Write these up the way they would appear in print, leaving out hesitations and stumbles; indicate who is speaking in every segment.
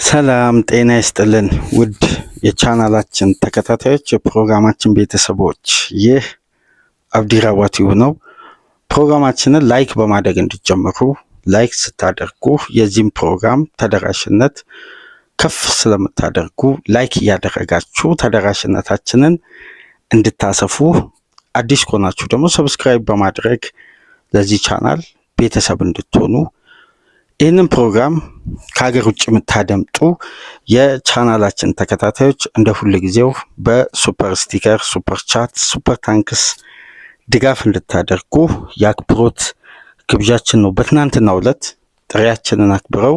Speaker 1: ሰላም ጤና ይስጥልን ውድ የቻናላችን ተከታታዮች የፕሮግራማችን ቤተሰቦች ይህ አብዲራዋቲው ነው። ፕሮግራማችንን ላይክ በማድረግ እንድትጀምሩ ላይክ ስታደርጉ የዚህም ፕሮግራም ተደራሽነት ከፍ ስለምታደርጉ ላይክ እያደረጋችሁ ተደራሽነታችንን እንድታሰፉ አዲስ ከሆናችሁ ደግሞ ሰብስክራይብ በማድረግ ለዚህ ቻናል ቤተሰብ እንድትሆኑ ይህንን ፕሮግራም ከሀገር ውጭ የምታደምጡ የቻናላችን ተከታታዮች እንደ ሁሉ ጊዜው በሱፐር ስቲከር፣ ሱፐር ቻት፣ ሱፐር ታንክስ ድጋፍ እንድታደርጉ የአክብሮት ግብዣችን ነው። በትናንትናው ዕለት ጥሪያችንን አክብረው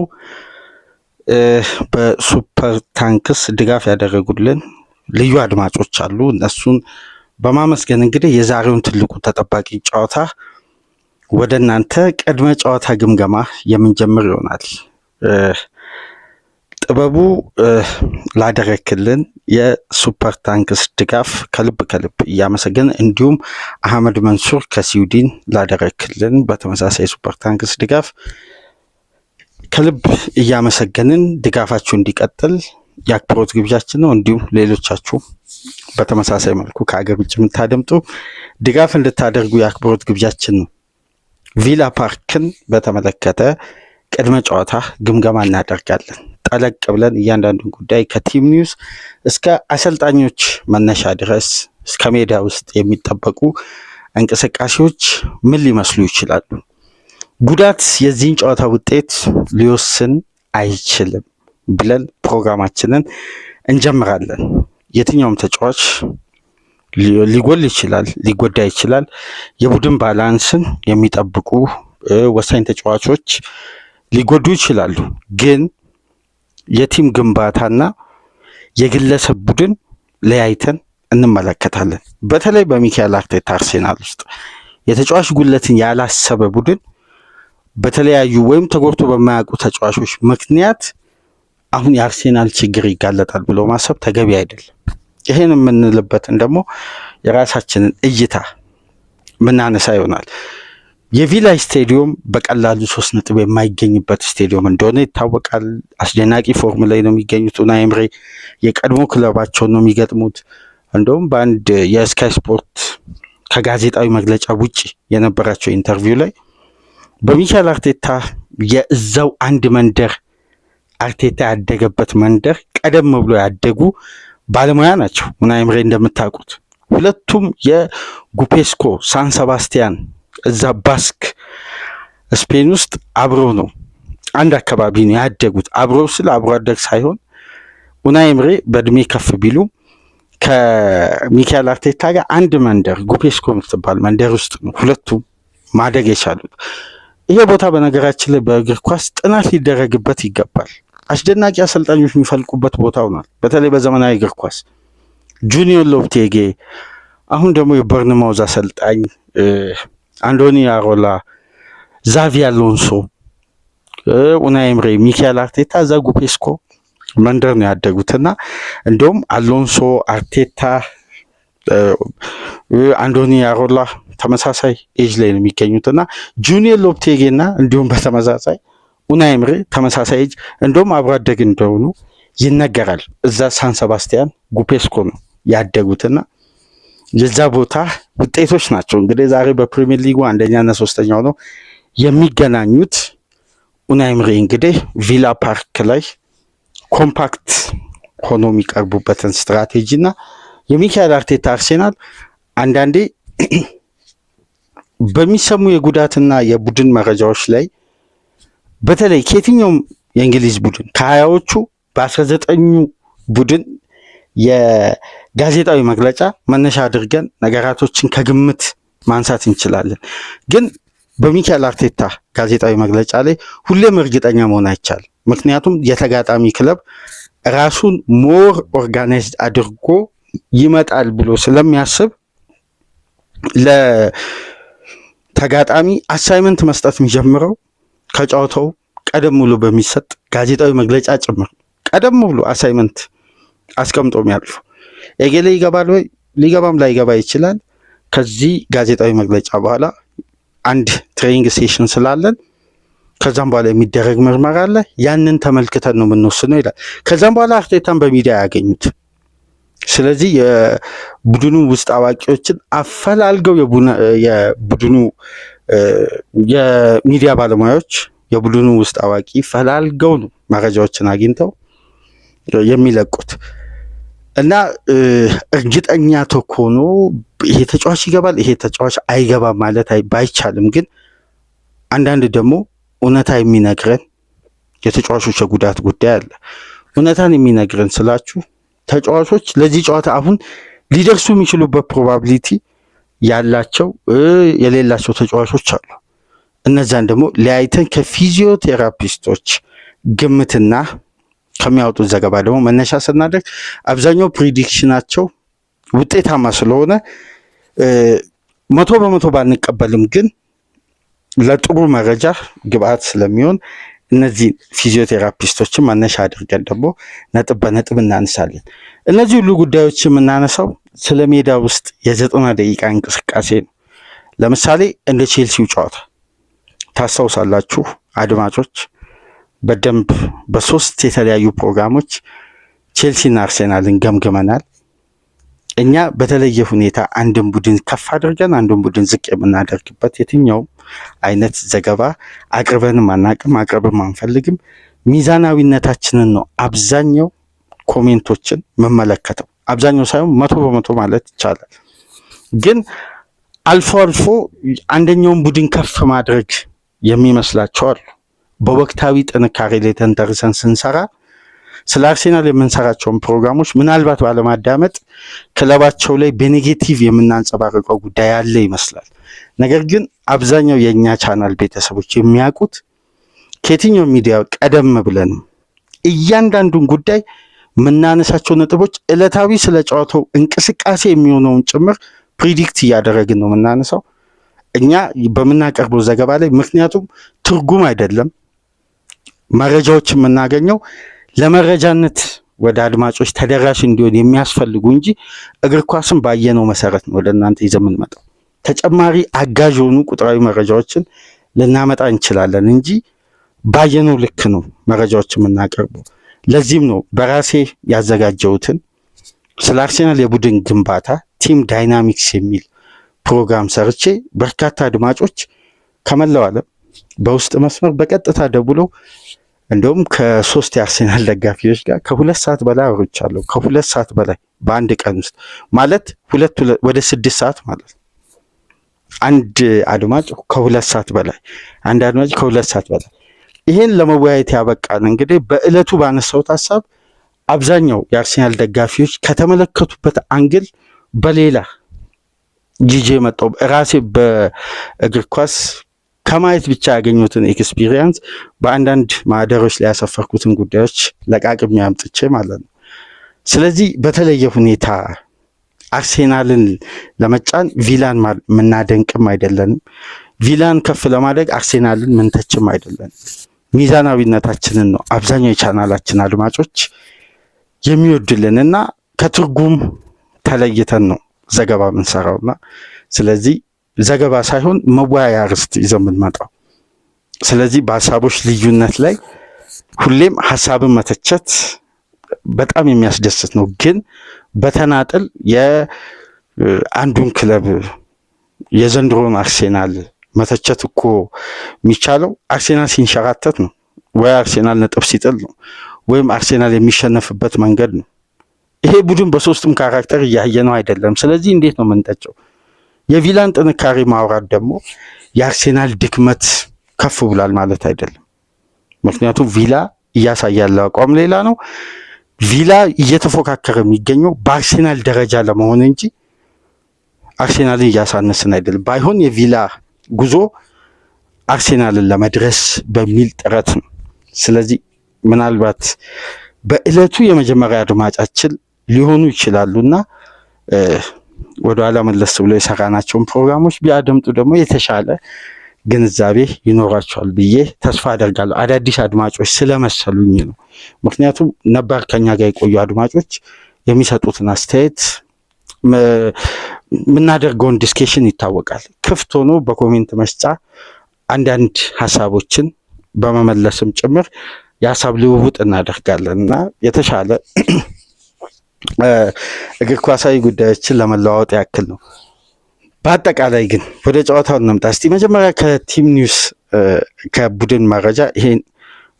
Speaker 1: በሱፐር ታንክስ ድጋፍ ያደረጉልን ልዩ አድማጮች አሉ። እነሱን በማመስገን እንግዲህ የዛሬውን ትልቁ ተጠባቂ ጨዋታ ወደ እናንተ ቅድመ ጨዋታ ግምገማ የምንጀምር ይሆናል። ጥበቡ ላደረክልን የሱፐር ታንክስ ድጋፍ ከልብ እያመሰገን እንዲሁም አህመድ መንሱር ከስዊድን ላደረክልን በተመሳሳይ ሱፐር ታንክስ ድጋፍ ከልብ እያመሰገንን ድጋፋችሁ እንዲቀጥል የአክብሮት ግብዣችን ነው። እንዲሁም ሌሎቻችሁ በተመሳሳይ መልኩ ከሀገር ውጭ የምታደምጡ ድጋፍ እንድታደርጉ የአክብሮት ግብዣችን ነው። ቪላ ፓርክን በተመለከተ ቅድመ ጨዋታ ግምገማ እናደርጋለን። ጠለቅ ብለን እያንዳንዱን ጉዳይ ከቲም ኒውስ እስከ አሰልጣኞች መነሻ ድረስ እስከ ሜዳ ውስጥ የሚጠበቁ እንቅስቃሴዎች ምን ሊመስሉ ይችላሉ፣ ጉዳት የዚህን ጨዋታ ውጤት ሊወስን አይችልም ብለን ፕሮግራማችንን እንጀምራለን። የትኛውም ተጫዋች ሊጎል ይችላል፣ ሊጎዳ ይችላል። የቡድን ባላንስን የሚጠብቁ ወሳኝ ተጫዋቾች ሊጎዱ ይችላሉ። ግን የቲም ግንባታና የግለሰብ ቡድን ለያይተን እንመለከታለን። በተለይ በሚካኤል አርቴታ አርሴናል ውስጥ የተጫዋች ጉለትን ያላሰበ ቡድን በተለያዩ ወይም ተጎድቶ በማያውቁ ተጫዋቾች ምክንያት አሁን የአርሴናል ችግር ይጋለጣል ብሎ ማሰብ ተገቢ አይደለም። ይሄን የምንልበትን ደግሞ የራሳችንን እይታ ምናነሳ ይሆናል። የቪላ ስቴዲዮም በቀላሉ 3 ነጥብ የማይገኝበት ስቴዲዮም እንደሆነ ይታወቃል። አስደናቂ ፎርም ላይ ነው የሚገኙት። ኡናይ ኤምሬ የቀድሞ ክለባቸውን ነው የሚገጥሙት። እንደውም በአንድ የስካይ ስፖርት ከጋዜጣዊ መግለጫ ውጪ የነበራቸው ኢንተርቪው ላይ በሚካኤል አርቴታ የእዛው አንድ መንደር አርቴታ ያደገበት መንደር ቀደም ብሎ ያደጉ ባለሙያ ናቸው። ኡናይ ኤምሬ እንደምታውቁት ሁለቱም የጉፔስኮ ሳን ሰባስቲያን እዛ ባስክ ስፔን ውስጥ አብሮ ነው አንድ አካባቢ ነው ያደጉት። አብሮ ስለ አብሮ አደግ ሳይሆን ኡናይ ኤምሬ በእድሜ ከፍ ቢሉ ከሚካኤል አርቴታ ጋር አንድ መንደር ጉፔስኮ የምትባል መንደር ውስጥ ነው ሁለቱም ማደግ የቻሉት። ይሄ ቦታ በነገራችን ላይ በእግር ኳስ ጥናት ሊደረግበት ይገባል። አስደናቂ አሰልጣኞች የሚፈልቁበት ቦታ ሆኗል። በተለይ በዘመናዊ እግር ኳስ ጁኒየር ሎፕቴጌ፣ አሁን ደግሞ የበርንማውዝ አሰልጣኝ አንዶኒ አሮላ፣ ዛቪ አሎንሶ፣ ኡናይ ኤምሬ፣ ሚካኤል አርቴታ እዛ ጉፔስኮ መንደር ነው ያደጉትና እንደውም አሎንሶ፣ አርቴታ፣ አንዶኒ አሮላ ተመሳሳይ ኤጅ ላይ ነው የሚገኙትና ጁኒየር ሎፕቴጌና እንዲሁም በተመሳሳይ ኡናይ ኤምሬ ተመሳሳይ ኤጅ እንደውም አብሮ አደግ እንደሆኑ ይነገራል። እዛ ሳን ሰባስቲያን ጉፔስኮ ነው ያደጉትና የዛ ቦታ ውጤቶች ናቸው እንግዲህ ዛሬ በፕሪሚየር ሊጉ አንደኛና ሶስተኛው ነው የሚገናኙት። ኡናይ ኤምሬ እንግዲህ ቪላ ፓርክ ላይ ኮምፓክት ሆኖ የሚቀርቡበትን ስትራቴጂና የሚካኤል አርቴታ አርሴናል አንዳንዴ በሚሰሙ የጉዳትና የቡድን መረጃዎች ላይ በተለይ ከየትኛውም የእንግሊዝ ቡድን ከ20ዎቹ በ19ኙ ቡድን የጋዜጣዊ መግለጫ መነሻ አድርገን ነገራቶችን ከግምት ማንሳት እንችላለን። ግን በሚካኤል አርቴታ ጋዜጣዊ መግለጫ ላይ ሁሌም እርግጠኛ መሆን አይቻልም። ምክንያቱም የተጋጣሚ ክለብ ራሱን ሞር ኦርጋናይዝድ አድርጎ ይመጣል ብሎ ስለሚያስብ ለተጋጣሚ አሳይመንት መስጠት የሚጀምረው ከጨዋታው ቀደም ብሎ በሚሰጥ ጋዜጣዊ መግለጫ ጭምር ቀደም ብሎ አሳይመንት አስቀምጦ የሚያልፉ ኤጌሌ ይገባል ወይ ሊገባም ላይገባ ይችላል። ከዚህ ጋዜጣዊ መግለጫ በኋላ አንድ ትሬኒንግ ሴሽን ስላለን ከዛም በኋላ የሚደረግ ምርመራ አለ። ያንን ተመልክተን ነው የምንወስነው ይላል። ከዛም በኋላ አርቴታን በሚዲያ ያገኙት። ስለዚህ የቡድኑ ውስጥ አዋቂዎችን አፈላልገው የቡድኑ የሚዲያ ባለሙያዎች የቡድኑ ውስጥ አዋቂ ፈላልገው ነው መረጃዎችን አግኝተው የሚለቁት እና እርግጠኛ ተኮኖ ይሄ ተጫዋች ይገባል ይሄ ተጫዋች አይገባም ማለት ባይቻልም፣ ግን አንዳንድ ደግሞ እውነታ የሚነግረን የተጫዋቾች የጉዳት ጉዳይ አለ። እውነታን የሚነግረን ስላችሁ ተጫዋቾች ለዚህ ጨዋታ አሁን ሊደርሱ የሚችሉበት ፕሮባቢሊቲ ያላቸው የሌላቸው ተጫዋቾች አሉ። እነዛን ደግሞ ለያይተን ከፊዚዮቴራፒስቶች ግምትና ከሚያወጡት ዘገባ ደግሞ መነሻ ስናደርግ አብዛኛው ፕሪዲክሽናቸው ውጤታማ ስለሆነ 100% ባንቀበልም ግን ለጥሩ መረጃ ግብአት ስለሚሆን እነዚህ ፊዚዮቴራፒስቶችን መነሻ አድርገን ደግሞ ነጥብ በነጥብ እናነሳለን። እነዚህ ሁሉ ጉዳዮች የምናነሳው ስለ ሜዳ ውስጥ የ90 ደቂቃ እንቅስቃሴ ነው። ለምሳሌ እንደ ቼልሲው ጨዋታ ታስታውሳላችሁ አድማጮች፣ በደንብ በሶስት የተለያዩ ፕሮግራሞች ቼልሲና አርሴናልን ገምግመናል። እኛ በተለየ ሁኔታ አንድን ቡድን ከፍ አድርገን አንድን ቡድን ዝቅ የምናደርግበት የትኛውም አይነት ዘገባ አቅርበንም አናቅም፣ አቅርበንም አንፈልግም። ሚዛናዊነታችንን ነው አብዛኛው ኮሜንቶችን መመለከተው፣ አብዛኛው ሳይሆን 100% ማለት ይቻላል። ግን አልፎ አልፎ አንደኛውን ቡድን ከፍ ማድረግ የሚመስላቸው አሉ። በወቅታዊ ጥንካሬ ላይ ተንተርሰን ስንሰራ ስለ አርሴናል የምንሰራቸውን ፕሮግራሞች ምናልባት ባለማዳመጥ ክለባቸው ላይ በኔጌቲቭ የምናንጸባርቀው ጉዳይ ያለ ይመስላል። ነገር ግን አብዛኛው የእኛ ቻናል ቤተሰቦች የሚያውቁት ከየትኛው ሚዲያ ቀደም ብለን እያንዳንዱን ጉዳይ የምናነሳቸው ነጥቦች ዕለታዊ ስለ ጨዋታው እንቅስቃሴ የሚሆነውን ጭምር ፕሪዲክት እያደረግን ነው የምናነሳው እኛ በምናቀርበው ዘገባ ላይ። ምክንያቱም ትርጉም አይደለም መረጃዎች የምናገኘው ለመረጃነት ወደ አድማጮች ተደራሽ እንዲሆን የሚያስፈልጉ እንጂ እግር ኳስን ባየነው መሰረት ነው ወደ እናንተ ይዘን የምንመጣው። ተጨማሪ አጋዥ የሆኑ ቁጥራዊ መረጃዎችን ልናመጣ እንችላለን እንጂ ባየነው ልክ ነው መረጃዎች የምናቀርበው። ለዚህም ነው በራሴ ያዘጋጀሁትን ስለ አርሴናል የቡድን ግንባታ ቲም ዳይናሚክስ የሚል ፕሮግራም ሰርቼ በርካታ አድማጮች ከመላው ዓለም በውስጥ መስመር በቀጥታ ደውለው እንደውም ከ3 የአርሴናል ደጋፊዎች ጋር ከ2 ሰዓት በላይ አውርቻለሁ። ከ2 ሰዓት በላይ በአንድ ቀን ውስጥ ማለት ወደ 6 ሰዓት ማለት አንድ አድማጭ ከ2 ሰዓት በላይ አንድ አድማጭ ከ2 ሰዓት በላይ ይሄን ለመወያየት ያበቃን እንግዲህ በእለቱ ባነሳሁት ሀሳብ አብዛኛው የአርሴናል ደጋፊዎች ከተመለከቱበት አንግል በሌላ ጂጄ መጣው ራሴ በእግር ኳስ ከማየት ብቻ ያገኙትን ኤክስፒሪየንስ በአንዳንድ ማህደሮች ላይ ያሰፈርኩትን ጉዳዮች ለቃቅም ያምጥቼ ማለት ነው። ስለዚህ በተለየ ሁኔታ አርሴናልን ለመጫን ቪላን ምናደንቅም አይደለንም፣ ቪላን ከፍ ለማድረግ አርሴናልን ምንተችም አይደለንም። ሚዛናዊነታችንን ነው አብዛኛው የቻናላችን አድማጮች የሚወድልንና ከትርጉም ተለይተን ነው ዘገባ ምንሰራውና ስለዚህ ዘገባ ሳይሆን መወያያ ርዕስ ይዘን የምንመጣው። ስለዚህ በሀሳቦች ልዩነት ላይ ሁሌም ሀሳብን መተቸት በጣም የሚያስደስት ነው። ግን በተናጠል የአንዱን ክለብ የዘንድሮን አርሴናል መተቸት እኮ የሚቻለው አርሴናል ሲንሸራተት ነው ወይ አርሴናል ነጥብ ሲጥል ነው ወይም አርሴናል የሚሸነፍበት መንገድ ነው። ይሄ ቡድን በሶስቱም ካራክተር እያየ ነው አይደለም። ስለዚህ እንዴት ነው የምንተቸው? የቪላን ጥንካሬ ማውራት ደግሞ የአርሴናል ድክመት ከፍ ብሏል ማለት አይደለም። ምክንያቱም ቪላ እያሳየ ያለው አቋም ሌላ ነው። ቪላ እየተፎካከረ የሚገኘው በአርሴናል ደረጃ ለመሆን እንጂ አርሴናልን እያሳነስን አይደለም። ባይሆን የቪላ ጉዞ አርሴናልን ለመድረስ በሚል ጥረት ነው። ስለዚህ ምናልባት በእለቱ የመጀመሪያ አድማጫችን ሊሆኑ ይችላሉና ወደኋላ መለስ ብሎ የሰራናቸውን ፕሮግራሞች ቢያደምጡ ደግሞ የተሻለ ግንዛቤ ይኖራቸዋል ብዬ ተስፋ አደርጋለሁ። አዳዲስ አድማጮች ስለመሰሉኝ ነው። ምክንያቱም ነባር ከኛ ጋር የቆዩ አድማጮች የሚሰጡትን አስተያየት የምናደርገውን ዲስከሽን ይታወቃል። ክፍት ሆኖ በኮሜንት መስጫ አንዳንድ ሀሳቦችን በመመለስም ጭምር የሀሳብ ልውውጥ እናደርጋለን እና የተሻለ እግር ኳሳዊ ጉዳዮችን ለመለዋወጥ ያክል ነው። በአጠቃላይ ግን ወደ ጨዋታው እንምጣ እስቲ። መጀመሪያ ከቲም ኒውስ ከቡድን መረጃ ይሄን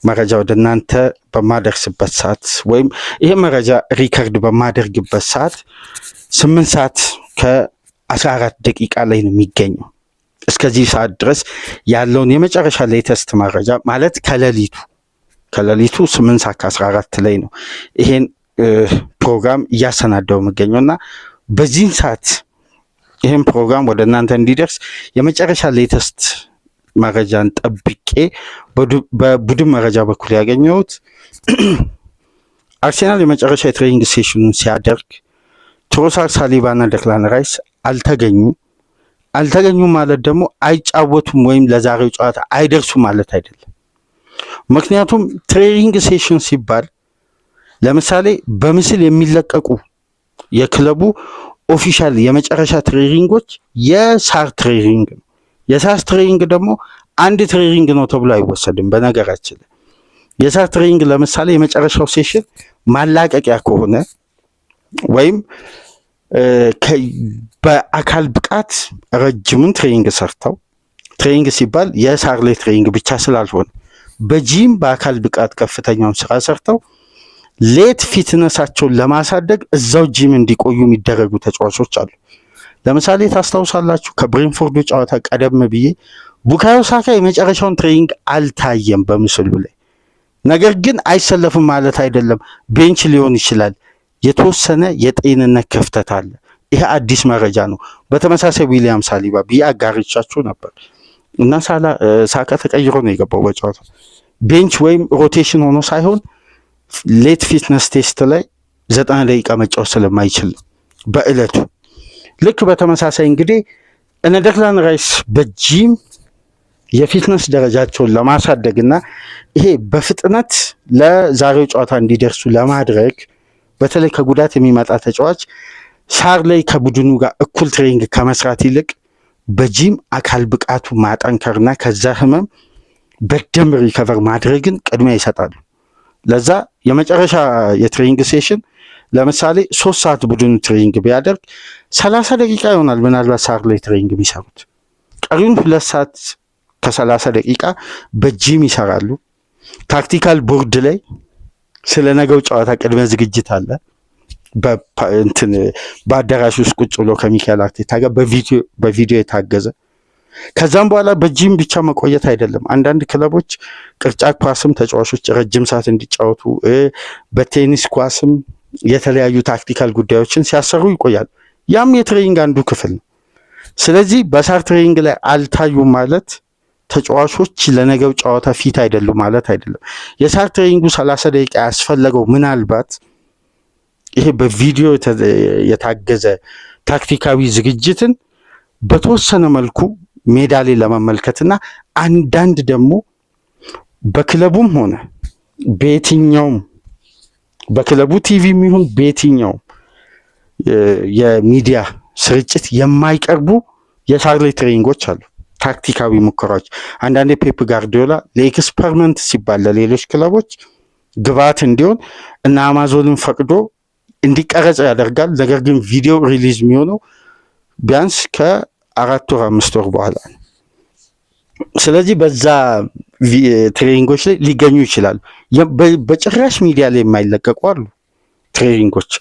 Speaker 1: መረጃ ወደ እናንተ በማደርስበት ሰዓት ወይም ይሄ መረጃ ሪከርድ በማደርግበት ሰዓት 8 ሰዓት ከ14 ደቂቃ ላይ ነው የሚገኘው። እስከዚህ ሰዓት ድረስ ያለውን የመጨረሻ ሌተስት መረጃ ማለት ከሌሊቱ 8 ሰዓት ከ14 ላይ ነው ይሄን ፕሮግራም እያሰናዳው የሚገኘው እና በዚህን ሰዓት ይህን ፕሮግራም ወደ እናንተ እንዲደርስ የመጨረሻ ሌተስት መረጃን ጠብቄ በቡድን መረጃ በኩል ያገኘሁት አርሴናል የመጨረሻ የትሬኒንግ ሴሽኑን ሲያደርግ ትሮሳርድ፣ ሳሊባና ደክላን ራይስ አልተገኙም ማለት ደግሞ አይጫወቱም ወይም ለዛሬው ጨዋታ አይደርሱም ማለት አይደለም። ምክንያቱም ትሬኒንግ ሴሽን ሲባል ለምሳሌ በምስል የሚለቀቁ የክለቡ ኦፊሻል የመጨረሻ ትሬኒንጎች የሳር ትሬኒንግ ነው። የሳር ትሬኒንግ ደግሞ አንድ ትሬኒንግ ነው ተብሎ አይወሰድም። በነገራችን የሳር ትሬኒንግ ለምሳሌ የመጨረሻው ሴሽን ማላቀቂያ ከሆነ ወይም በአካል ብቃት ረጅሙን ትሬኒንግ ሰርተው፣ ትሬኒንግ ሲባል የሳር ላይ ትሬኒንግ ብቻ ስላልሆነ በጂም በአካል ብቃት ከፍተኛውን ስራ ሰርተው ሌት ፊትነሳቸውን ለማሳደግ እዛው ጂም እንዲቆዩ የሚደረጉ ተጫዋቾች አሉ። ለምሳሌ ታስታውሳላችሁ ከብሬንፎርዱ ጨዋታ ቀደም ብዬ ቡካዮ ሳካ የመጨረሻውን ትሬኒንግ አልታየም በምስሉ ላይ። ነገር ግን አይሰለፍም ማለት አይደለም፣ ቤንች ሊሆን ይችላል። የተወሰነ የጤንነት ክፍተት አለ። ይሄ አዲስ መረጃ ነው። በተመሳሳይ ዊሊያም ሳሊባ ብዬ አጋርቻችሁ ነበር እና ሳካ ተቀይሮ ነው የገባው በጨዋታው ቤንች ወይም ሮቴሽን ሆኖ ሳይሆን ሌት ፊትነስ ቴስት ላይ 90 ደቂቃ መጫወት ስለማይችል በእለቱ። ልክ በተመሳሳይ እንግዲህ እነ ደክላን ራይስ በጂም የፊትነስ ደረጃቸውን ለማሳደግና ይሄ በፍጥነት ለዛሬው ጨዋታ እንዲደርሱ ለማድረግ በተለይ ከጉዳት የሚመጣ ተጫዋች ሳር ላይ ከቡድኑ ጋር እኩል ትሬኒንግ ከመስራት ይልቅ በጂም አካል ብቃቱ ማጠንከርና ከዛ ህመም በደንብ ሪከቨር ማድረግን ቅድሚያ ይሰጣሉ። ለዛ የመጨረሻ የትሬኒንግ ሴሽን ለምሳሌ 3 ሰዓት ቡድኑ ትሬኒንግ ቢያደርግ 30 ደቂቃ ይሆናል ምናልባት ሳር ላይ ትሬኒንግ ቢሰሩት። ቀሪውን 2 ሰዓት ከ30 ደቂቃ በጂም ይሰራሉ። ታክቲካል ቦርድ ላይ ስለ ነገው ጨዋታ ቅድመ ዝግጅት አለ። በአዳራሽ ውስጥ ቁጭ ብሎ ከሚካኤል አርቴታ ጋር በቪዲዮ የታገዘ። ከዛም በኋላ በጂም ብቻ መቆየት አይደለም። አንዳንድ ክለቦች ቅርጫት ኳስም ተጫዋቾች ረጅም ሰዓት እንዲጫወቱ፣ በቴኒስ ኳስም የተለያዩ ታክቲካል ጉዳዮችን ሲያሰሩ ይቆያሉ። ያም የትሬኒንግ አንዱ ክፍል ነው። ስለዚህ በሳር ትሬኒንግ ላይ አልታዩም ማለት ተጫዋቾች ለነገው ጨዋታ ፊት አይደሉም ማለት አይደለም። የሳር ትሬኒንጉ 30 ደቂቃ ያስፈለገው ምናልባት ይሄ በቪዲዮ የታገዘ ታክቲካዊ ዝግጅትን በተወሰነ መልኩ ሜዳ ላይ ለመመልከትና አንዳንድ ደግሞ በክለቡም ሆነ በየትኛውም በክለቡ ቲቪም ይሁን በየትኛውም የሚዲያ ስርጭት የማይቀርቡ የሳር ላይ ትሬኒንጎች አሉ። ታክቲካዊ ሙከራዎች አንዳንዴ ፔፕ ጋርዲዮላ ለኤክስፐሪመንት ሲባል ለሌሎች ክለቦች ግብዓት እንዲሆን እና አማዞንን ፈቅዶ እንዲቀረጽ ያደርጋል። ነገር ግን ቪዲዮ ሪሊዝ የሚሆነው ቢያንስ ከ4 ወር 5 ወር በኋላ ነው። ስለዚህ በዛ ትሬኒንጎች ላይ ሊገኙ ይችላሉ። በጭራሽ ሚዲያ ላይ የማይለቀቁ አሉ ትሬኒንጎች።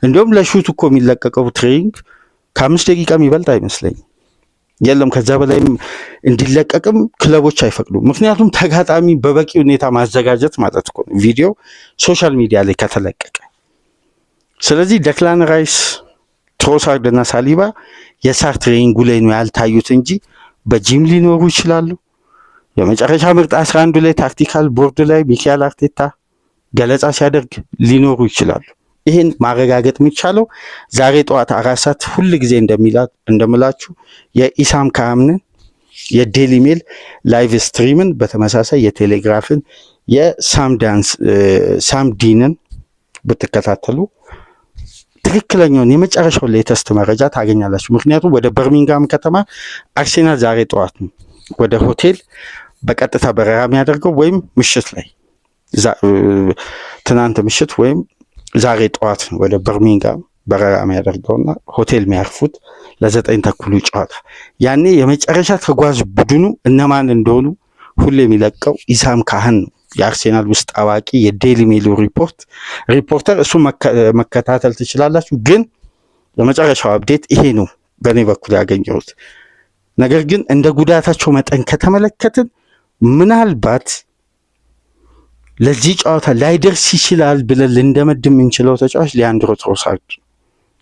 Speaker 1: እንዲሁም ለሹት እኮ የሚለቀቀው ትሬኒንግ ከ5 ደቂቃ የሚበልጥ አይመስለኝም። የለም ከዛ በላይም እንዲለቀቅም ክለቦች አይፈቅዱም። ምክንያቱም ተጋጣሚ በበቂ ሁኔታ ማዘጋጀት ማለት እኮ ነው ቪዲዮ ሶሻል ሚዲያ ላይ ከተለቀቀ። ስለዚህ ደክላን ራይስ፣ ትሮሳርድ እና ሳሊባ የሳር ትሬኒንጉ ላይ ነው ያልታዩት እንጂ በጂም ሊኖሩ ይችላሉ። የመጨረሻ ምርጥ 11 ላይ ታክቲካል ቦርድ ላይ ሚካኤል አርቴታ ገለጻ ሲያደርግ ሊኖሩ ይችላሉ። ይህን ማረጋገጥ የሚቻለው ዛሬ ጠዋት 4 ሰዓት ሁል ጊዜ እንደምላችሁ የኢሳም ካምንን የዴሊ ሜል ላይቭ ስትሪምን በተመሳሳይ የቴሌግራፍን የሳምዲንን ብትከታተሉ ትክክለኛውን የመጨረሻው ሌተስት መረጃ ታገኛላችሁ። ምክንያቱም ወደ በርሚንግሃም ከተማ አርሴናል ዛሬ ጠዋት ነው ወደ ሆቴል በቀጥታ በረራ የሚያደርገው ወይም ምሽት ላይ ትናንት ምሽት ወይም ዛሬ ጠዋት ወደ በርሚንጋም በረራ የሚያደርገውና ሆቴል የሚያርፉት ለ9 ተኩሉ ጨዋታ። ያኔ የመጨረሻ ተጓዥ ቡድኑ እነማን እንደሆኑ ሁሌ የሚለቀው ኢሳም ካህን ነው፣ የአርሴናል ውስጥ አዋቂ፣ የዴይሊ ሜል ሪፖርተር። እሱ መከታተል ትችላላችሁ። ግን የመጨረሻው አፕዴት ይሄ ነው በእኔ በኩል ያገኘሁት። ነገር ግን እንደ ጉዳታቸው መጠን ከተመለከትን ምናልባት ለዚህ ጨዋታ ላይደርስ ይችላል ብለን ልንደመድም የምንችለው ተጫዋች ሊያንድሮ ትሮሳርድ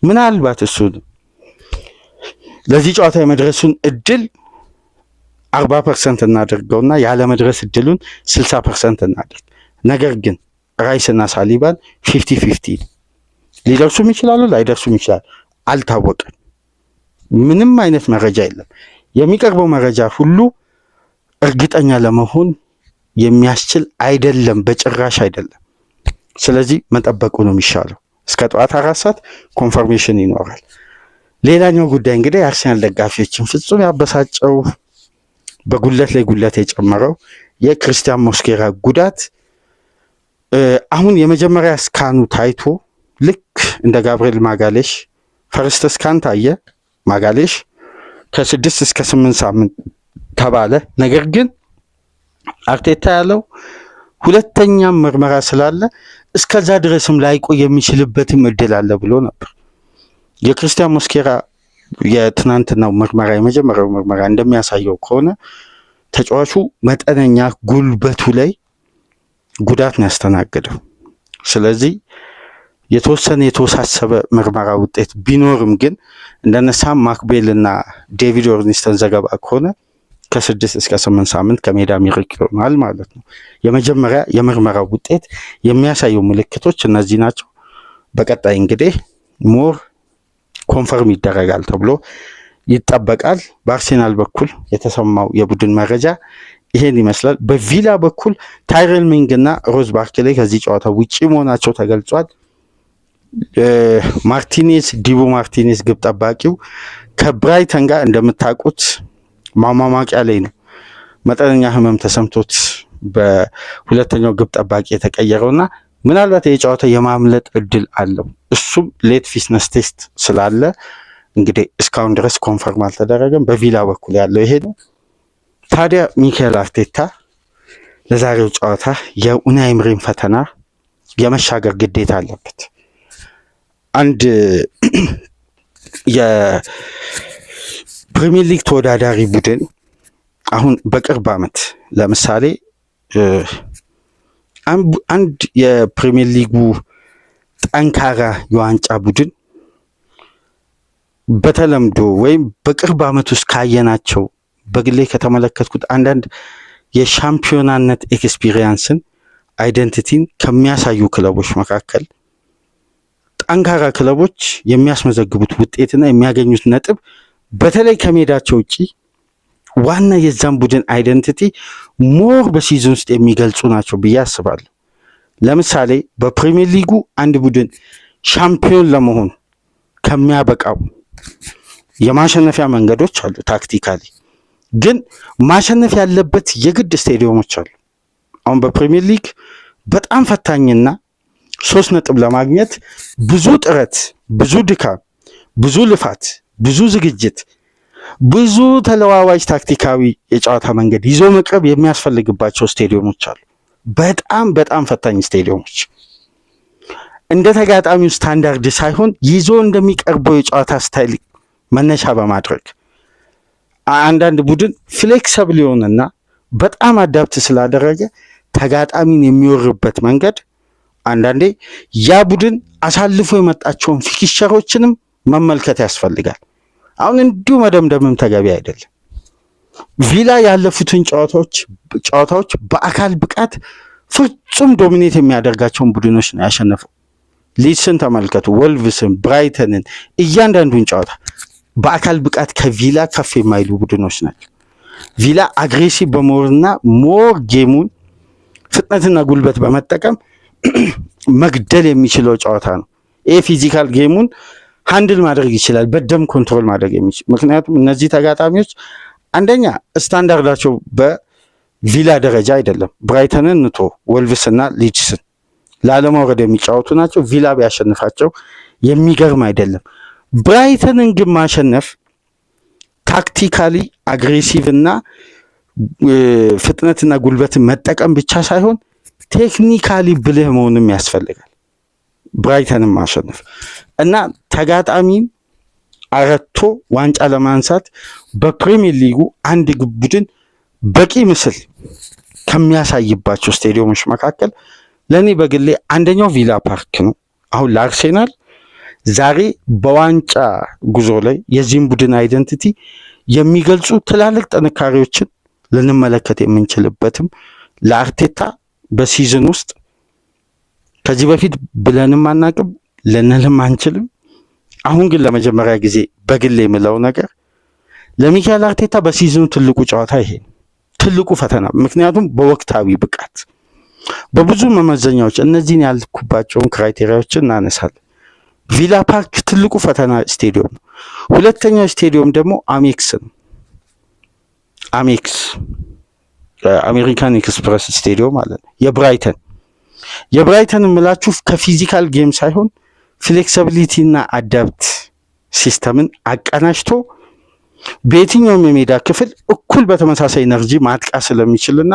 Speaker 1: ምናልባት እሱ ለዚህ ጨዋታ የመድረሱን እድል 40% እናደርገውና ያለመድረስ እድሉን 60% እናደርግ። ነገር ግን ራይስና ሳሊባን 50-50 ሊደርሱም ይችላሉ ላይደርሱም ይችላል፣ አልታወቀም። ምንም አይነት መረጃ የለም። የሚቀርበው መረጃ ሁሉ እርግጠኛ ለመሆን የሚያስችል አይደለም፣ በጭራሽ አይደለም። ስለዚህ መጠበቁ ነው የሚሻለው። እስከ ጠዋት 4 ሰዓት ኮንፈርሜሽን ይኖራል። ሌላኛው ጉዳይ እንግዲህ የአርሰናል ደጋፊዎችን ፍጹም ያበሳጨው በጉለት ላይ ጉለት የጨመረው የክርስቲያን ሞስኬራ ጉዳት አሁን የመጀመሪያ ስካኑ ታይቶ ልክ እንደ ጋብርኤል ማጋሌሽ ፈርስት ስካን ታየ። ማጋሌሽ ከ6 እስከ 8 ሳምንት ተባለ። ነገር ግን አርቴታ ያለው ሁለተኛም ምርመራ ስላለ እስከዛ ድረስም ላይቆይ የሚችልበትም እድል አለ ብሎ ነበር። የክርስቲያን ሞስኬራ የትናንትናው ምርመራ የመጀመሪያው ምርመራ እንደሚያሳየው ከሆነ ተጫዋቹ መጠነኛ ጉልበቱ ላይ ጉዳት ነው ያስተናገደው። ስለዚህ የተወሰነ የተወሳሰበ ምርመራ ውጤት ቢኖርም ግን እንደነ ሳም ማክቤል እና ዴቪድ ኦርኒስተን ዘገባ ከሆነ ከ6 እስከ 8 ሳምንት ከሜዳ የሚርቅ ይሆናል ማለት ነው። የመጀመሪያ የምርመራ ውጤት የሚያሳየው ምልክቶች እነዚህ ናቸው። በቀጣይ እንግዲህ ሞር ኮንፈርም ይደረጋል ተብሎ ይጠበቃል። በአርሴናል በኩል የተሰማው የቡድን መረጃ ይሄን ይመስላል። በቪላ በኩል ታይረል ሚንግ እና ሮዝ ባርክሌይ ከዚህ ጨዋታ ውጪ መሆናቸው ተገልጿል። ዲቦ ማርቲኔዝ ግብ ጠባቂው ከብራይተን ጋር እንደምታውቁት ማማማቂያ ላይ ነው። መጠነኛ ህመም ተሰምቶት በሁለተኛው ግብ ጠባቂ የተቀየረውና ምናልባት የጨዋታ የማምለጥ እድል አለው። እሱም ሌት ፊትነስ ቴስት ስላለ እንግዲህ እስካሁን ድረስ ኮንፈርም አልተደረገም። በቪላ በኩል ያለው ይሄ ነው። ታዲያ ሚካኤል አርቴታ ለዛሬው ጨዋታ የኡናይ ኤምሪን ፈተና የመሻገር ግዴታ አለበት። አንድ የፕሪሚየር ሊግ ተወዳዳሪ ቡድን አሁን በቅርብ ዓመት ለምሳሌ አንድ የፕሪሚየር ሊጉ ጠንካራ የዋንጫ ቡድን በተለምዶ ወይም በቅርብ ዓመት ውስጥ ካየናቸው በግሌ ከተመለከትኩት አንዳንድ የሻምፒዮናነት ኤክስፒሪየንስን አይደንቲቲን ከሚያሳዩ ክለቦች መካከል ጠንካራ ክለቦች የሚያስመዘግቡት ውጤትና የሚያገኙት ነጥብ በተለይ ከሜዳቸው ውጪ ዋና የዛን ቡድን አይደንቲቲ ሞር በሲዝን ውስጥ የሚገልጹ ናቸው ብዬ አስባለሁ። ለምሳሌ በፕሪሚየር ሊጉ አንድ ቡድን ሻምፒዮን ለመሆን ከሚያበቃው የማሸነፊያ መንገዶች አሉ። ታክቲካሊ ግን ማሸነፍ ያለበት የግድ ስቴዲየሞች አሉ። አሁን በፕሪሚየር ሊግ በጣም ፈታኝና 3 ነጥብ ለማግኘት ብዙ ጥረት፣ ብዙ ድካም፣ ብዙ ልፋት፣ ብዙ ዝግጅት፣ ብዙ ተለዋዋጭ ታክቲካዊ የጨዋታ መንገድ ይዞ መቅረብ የሚያስፈልግባቸው ስቴዲየሞች አሉ። በጣም በጣም ፈታኝ ስቴዲየሞች እንደ ተጋጣሚው ስታንዳርድ ሳይሆን ይዞ እንደሚቀርበው የጨዋታ ስታይል መነሻ በማድረግ አንዳንድ ቡድን ፍሌክሰብል የሆነና በጣም አዳፕት ስላደረገ ተጋጣሚን የሚወርበት መንገድ አንዳንዴ ያ ቡድን አሳልፎ የመጣቸውን ፊክቸሮችንም መመልከት ያስፈልጋል። አሁን እንዲሁ መደምደምም ተገቢ አይደለም። ቪላ ያለፉትን ጨዋታዎች በአካል ብቃት ፍጹም ዶሚኔት የሚያደርጋቸውን ቡድኖች ነው ያሸነፈው። ሊድስን ተመልከቱ፣ ወልቭስን፣ ብራይተንን፣ እያንዳንዱን ጨዋታ በአካል ብቃት ከቪላ ከፍ የማይሉ ቡድኖች ናቸው። ቪላ አግሬሲቭ በመሆንና ሞር ጌሙን ፍጥነትና ጉልበት በመጠቀም መግደል የሚችለው ጨዋታ ነው። ይህ ፊዚካል ጌሙን ሃንድል ማድረግ ይችላል፣ በደም ኮንትሮል ማድረግ የሚችል። ምክንያቱም እነዚህ ተጋጣሚዎች አንደኛ ስታንዳርዳቸው ቪላ ደረጃ አይደለም። ብራይተንን ንቶ ወልቭስና ሊድስን ላለማውረድ የሚጫወቱ ናቸው። ቪላ ቢያሸንፋቸው የሚገርም አይደለም። ብራይተንን ግን ማሸነፍ ታክቲካሊ አግሬሲቭ እና ፍጥነትና ጉልበትን መጠቀም ብቻ ሳይሆን ቴክኒካሊ ብልህ መሆንም ያስፈልጋል። ብራይተንን ማሸነፍ እና ተጋጣሚ አረቶ ዋንጫ ለማንሳት በፕሪሚየር ሊጉ አንድ ቡድን በቂ ምስል ከሚያሳይባቸው ስቴዲየሞች መካከል ለእኔ በግሌ አንደኛው ቪላ ፓርክ ነው። አሁን ለአርሴናል ዛሬ በዋንጫ ጉዞ ላይ የዚህም ቡድን አይደንቲቲ የሚገልጹ ትላልቅ ጥንካሬዎችን ልንመለከት የምንችልበትም ለአርቴታ በሲዝን ውስጥ ከዚህ በፊት ብለንም አናቅም ልንልም አንችልም። አሁን ግን ለመጀመሪያ ጊዜ በግሌ የምለው ነገር ለሚካኤል አርቴታ በሲዝኑ ትልቁ ጨዋታ ይሄ ትልቁ ፈተና። ምክንያቱም በወቅታዊ ብቃት በብዙ መመዘኛዎች እነዚህን ያልኩባቸውን ክራይቴሪያዎችን እናነሳለን። ቪላ ፓርክ ትልቁ ፈተና ስቴዲየም ነው። ሁለተኛው ስቴዲየም ደግሞ አሜክስ ነው። አሜክስ አሜሪካን ኤክስፕረስ ስቴዲየም ማለት ነው። የብራይተን የምላችሁ ከፊዚካል ጌም ሳይሆን ፍሌክሲቢሊቲ እና አዳፕት ሲስተምን አቀናጅቶ በየትኛውም የሜዳ ክፍል እኩል በተመሳሳይ ኤነርጂ ማጥቃት ስለሚችልና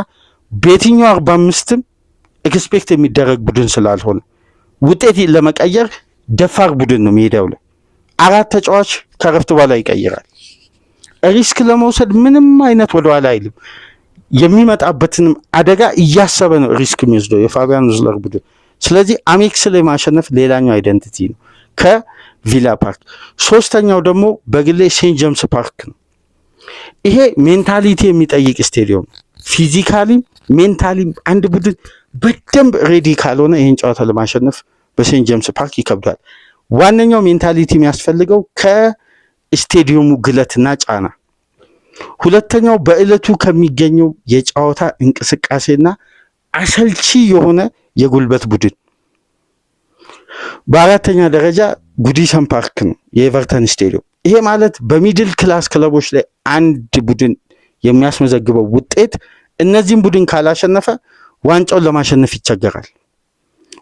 Speaker 1: በየትኛው 45ም ኤክስፔክት የሚደረግ ቡድን ስላልሆነ ውጤት ለመቀየር ደፋር ቡድን ነው። ሜዳው ላይ 4 ተጫዋች ከረፍት በኋላ ይቀይራል። ሪስክ ለመውሰድ ምንም አይነት ወደኋላ አይልም። የሚመጣበትንም አደጋ እያሰበ ነው ሪስክ የሚወስደው የፋቢያን ዙለር ቡድን። ስለዚህ አሜክስ ላይ ማሸነፍ ሌላኛው አይደንቲቲ ነው ከቪላ ፓርክ። ሶስተኛው ደግሞ በግሌ ሴንት ጄምስ ፓርክ ነው። ይሄ ሜንታሊቲ የሚጠይቅ ስቴዲየም ነው። ፊዚካሊም ሜንታሊም አንድ ቡድን በደንብ ሬዲ ካልሆነ ይህን ጨዋታ ለማሸነፍ በሴንት ጄምስ ፓርክ ይከብዳል። ዋነኛው ሜንታሊቲ የሚያስፈልገው ከስቴዲየሙ ግለትና ጫና፣ ሁለተኛው በዕለቱ ከሚገኘው የጨዋታ እንቅስቃሴና አሰልቺ የሆነ የጉልበት ቡድን፣ በአራተኛ ደረጃ ጉዲሰን ፓርክ ነው የኤቨርተን ስቴዲየም። ይሄ ማለት በሚድል ክላስ ክለቦች ላይ አንድ ቡድን የሚያስመዘግበው ውጤት እነዚህም ቡድን ካላሸነፈ ዋንጫውን ለማሸነፍ ይቸገራል።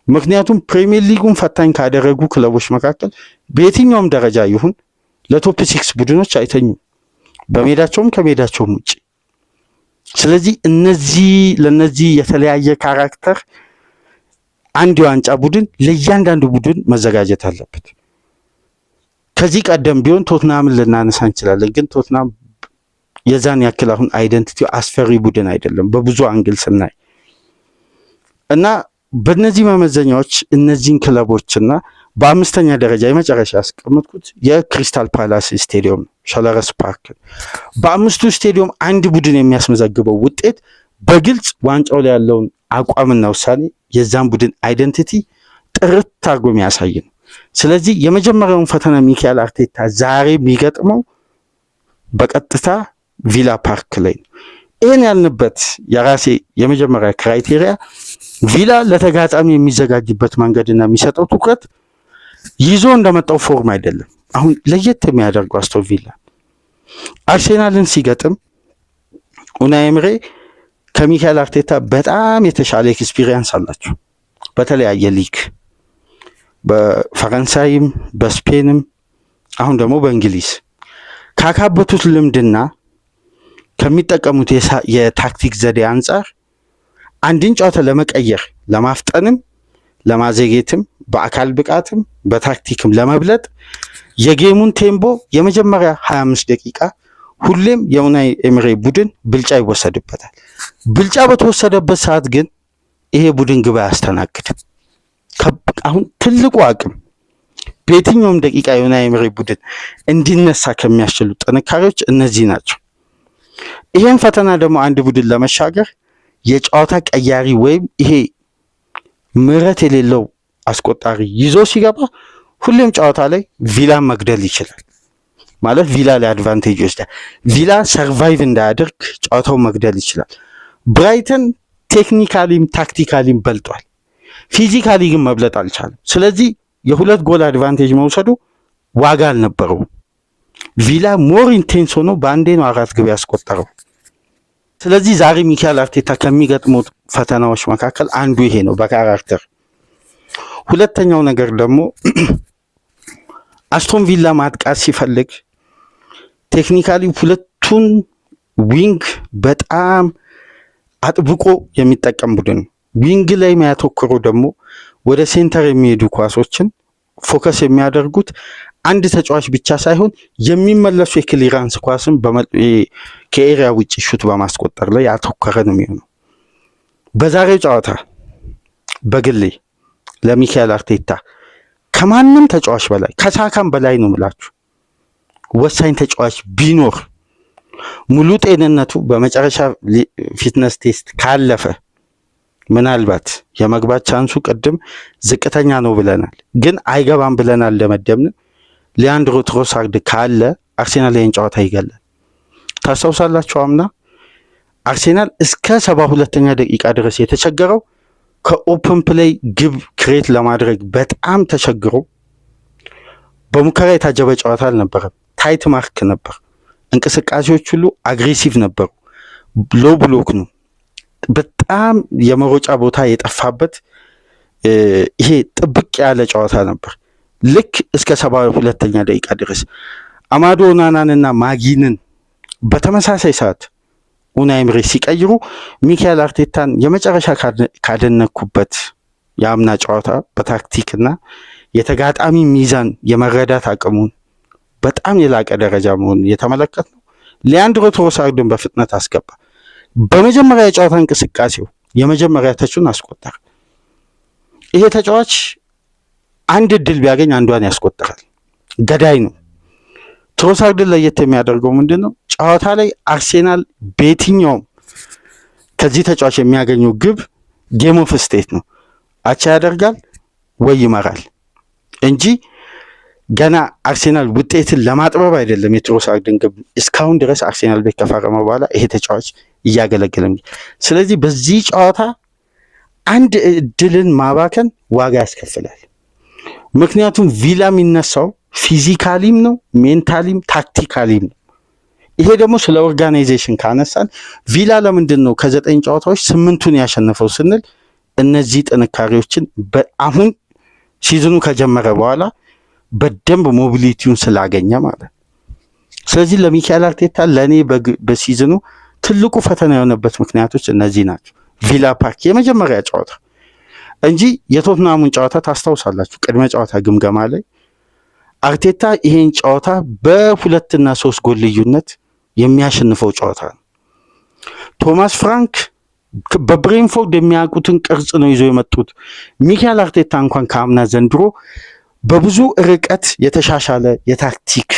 Speaker 1: ምክንያቱም ፕሪሚየር ሊጉን ፈታኝ ካደረጉ ክለቦች መካከል በየትኛውም ደረጃ ይሁን ለቶፕ 6 ቡድኖች አይተኙም፣ በሜዳቸውም ከሜዳቸውም ውጭ። ስለዚህ ለነዚህ የተለያየ ካራክተር አንድ የዋንጫ ቡድን ለእያንዳንዱ ቡድን መዘጋጀት አለበት። ከዚህ ቀደም ቢሆን ቶትናምን ልናነሳ እንችላለን፣ ግን ቶትናም የዛን ያክል አሁን አይደንቲቲው አስፈሪ ቡድን አይደለም በብዙ አንግል ስናይ እና በእነዚህ መመዘኛዎች እነዚህን ክለቦችና በአምስተኛ ደረጃ የመጨረሻ ያስቀመጥኩት የክሪስታል ፓላስ ስቴዲየም ሸለረስ ፓርክ። በአምስቱ ስቴዲየም አንድ ቡድን የሚያስመዘግበው ውጤት በግልጽ ዋንጫው ላይ ያለውን አቋምና ውሳኔ የዛን ቡድን አይደንቲቲ ጥርት አድርጎ የሚያሳይ ነው። ስለዚህ የመጀመሪያውን ፈተና ሚካኤል አርቴታ ዛሬ የሚገጥመው በቀጥታ ቪላ ፓርክ ላይ ነው። ይህን ያልንበት የራሴ የመጀመሪያ ክራይቴሪያ ቪላ ለተጋጣሚ የሚዘጋጅበት መንገድና የሚሰጠው ትኩረት ይዞ እንደመጣው ፎርም አይደለም። አሁን ለየት የሚያደርገው አስቶን ቪላ አርሴናልን ሲገጥም ኡናይ ኤምሬ ከሚካኤል አርቴታ በጣም የተሻለ ኤክስፒሪየንስ አላቸው። በተለያየ ሊግ በፈረንሳይም በስፔንም አሁን ደግሞ በእንግሊዝ ካካበቱት ልምድና ከሚጠቀሙት የታክቲክ ዘዴ አንጻር አንድን ጨዋታ ለመቀየር ለማፍጠንም ለማዘጌትም በአካል ብቃትም በታክቲክም ለመብለጥ የጌሙን ቴምቦ የመጀመሪያ 25 ደቂቃ ሁሌም የኡናይ ኤምሬ ቡድን ብልጫ ይወሰድበታል። ብልጫ በተወሰደበት ሰዓት ግን ይሄ ቡድን ግብ አያስተናግድም። አሁን ትልቁ አቅም በየትኛውም ደቂቃ የኡናይ ኤምሬ ቡድን እንዲነሳ ከሚያስችሉ ጥንካሬዎች እነዚህ ናቸው። ይሄን ፈተና ደግሞ አንድ ቡድን ለመሻገር የጨዋታ ቀያሪ ወይም ይሄ ምሕረት የሌለው አስቆጣሪ ይዞ ሲገባ ሁሌም ጨዋታ ላይ ቪላን መግደል ይችላል። ማለት ቪላ ላይ አድቫንቴጅ ይወስዳል። ቪላ ሰርቫይቭ እንዳያደርግ ጨዋታው መግደል ይችላል። ብራይተን ቴክኒካሊም ታክቲካሊም በልጧል። ፊዚካሊ ግን መብለጥ አልቻለም። ስለዚህ የ2 ጎል አድቫንቴጅ መውሰዱ ዋጋ አልነበረውም። ቪላ ሞር ኢንቴንስ ሆኖ በአንዴ ነው 4 ግብ ያስቆጠረው። ስለዚህ ዛሬ ሚካኤል አርቴታ ከሚገጥሙት ፈተናዎች መካከል አንዱ ይሄ ነው በካራክተር። ሁለተኛው ነገር ደግሞ አስቶን ቪላ ማጥቃት ሲፈልግ ቴክኒካሊ ሁለቱን ዊንግ በጣም አጥብቆ የሚጠቀም ቡድን ነው። ዊንግ ላይ የሚያተኩረው ደግሞ ወደ ሴንተር የሚሄዱ ኳሶችን ፎከስ የሚያደርጉት አንድ ተጫዋች ብቻ ሳይሆን የሚመለሱ የክሊራንስ ኳስን ከኤሪያ ውጭ ሹት በማስቆጠር ላይ ያተኮረ ነው የሚሆነው። በዛሬው ጨዋታ በግሌ ለሚካኤል አርቴታ ከማንም ተጫዋች በላይ ከሳካም በላይ ነው ምላችሁ ወሳኝ ተጫዋች ቢኖር ሙሉ ጤንነቱ በመጨረሻ ፊትነስ ቴስት ካለፈ ምናልባት የመግባት ቻንሱ ቅድም ዝቅተኛ ነው ብለናል፣ ግን አይገባም ብለናል ለመደብን ሊያንድሮ ትሮሳርድ ካለ አርሴናል ይህን ጨዋታ ይገላል። ታስታውሳላችሁ አምና አርሴናል እስከ 72ኛ ደቂቃ ድረስ የተቸገረው ከኦፕን ፕሌይ ግብ ክሬት ለማድረግ በጣም ተቸግሮ በሙከራ የታጀበ ጨዋታ አልነበረም። ታይት ማርክ ነበር። እንቅስቃሴዎች ሁሉ አግሬሲቭ ነበሩ። ሎ ብሎክ ነው። በጣም የመሮጫ ቦታ የጠፋበት ይሄ ጥብቅ ያለ ጨዋታ ነበር። ልክ እስከ 72ኛ ደቂቃ ድረስ አማዶ ኦናናንና ማጊንን በተመሳሳይ ሰዓት ኡናይ ኤምሬ ሲቀይሩ ሚካኤል አርቴታን የመጨረሻ ካደነኩበት የአምና ጨዋታ በታክቲክና የተጋጣሚ ሚዛን የመረዳት አቅሙን በጣም የላቀ ደረጃ መሆኑን የተመለከት ነው። ሊያንድሮ ትሮሳርድን በፍጥነት አስገባ። በመጀመሪያ የጨዋታ እንቅስቃሴው የመጀመሪያ ተቹን አስቆጠረ። ይሄ ተጫዋች አንድ እድል ቢያገኝ አንዷን ያስቆጥራል። ገዳይ ነው። ትሮሳርድን ለየት የሚያደርገው ምንድን ነው? ጨዋታ ላይ አርሴናል በየትኛውም ከዚህ ተጫዋች የሚያገኘው ግብ ጌም ኦፍ ስቴት ነው። አቻ ያደርጋል ወይ ይመራል እንጂ ገና አርሴናል ውጤትን ለማጥበብ አይደለም። የትሮሳርድን ግብ እስካሁን ድረስ አርሴናል ቤት ከፈረመ በኋላ ይሄ ተጫዋች እያገለገለ። ስለዚህ በዚህ ጨዋታ አንድ እድልን ማባከን ዋጋ ያስከፍላል። ምክንያቱም ቪላ የሚነሳው ፊዚካሊም ነው፣ ሜንታሊም ታክቲካሊም ነው። ይሄ ደግሞ ስለ ኦርጋናይዜሽን ካነሳን ቪላ ለምንድን ነው ከ9 ጨዋታዎች 8ቱን ያሸነፈው ስንል እነዚህ ጥንካሬዎችን አሁን ሲዝኑ ከጀመረ በኋላ በደንብ ሞቢሊቲውን ስላገኘ ማለት። ስለዚህ ለሚካኤል አርቴታ ለእኔ በሲዝኑ ትልቁ ፈተና የሆነበት ምክንያቶች እነዚህ ናቸው። ቪላ ፓርክ የመጀመሪያ ጨዋታ እንጂ የቶትናሙን ጨዋታ ታስታውሳላችሁ። ቅድመ ጨዋታ ግምገማ ላይ አርቴታ ይሄን ጨዋታ በ2 እና 3 ጎል ልዩነት የሚያሸንፈው ጨዋታ ነው። ቶማስ ፍራንክ በብሬንፎርድ የሚያውቁትን ቅርጽ ነው ይዞ የመጡት። ሚካኤል አርቴታ እንኳን ከአምና ዘንድሮ በብዙ ርቀት የተሻሻለ የታክቲክ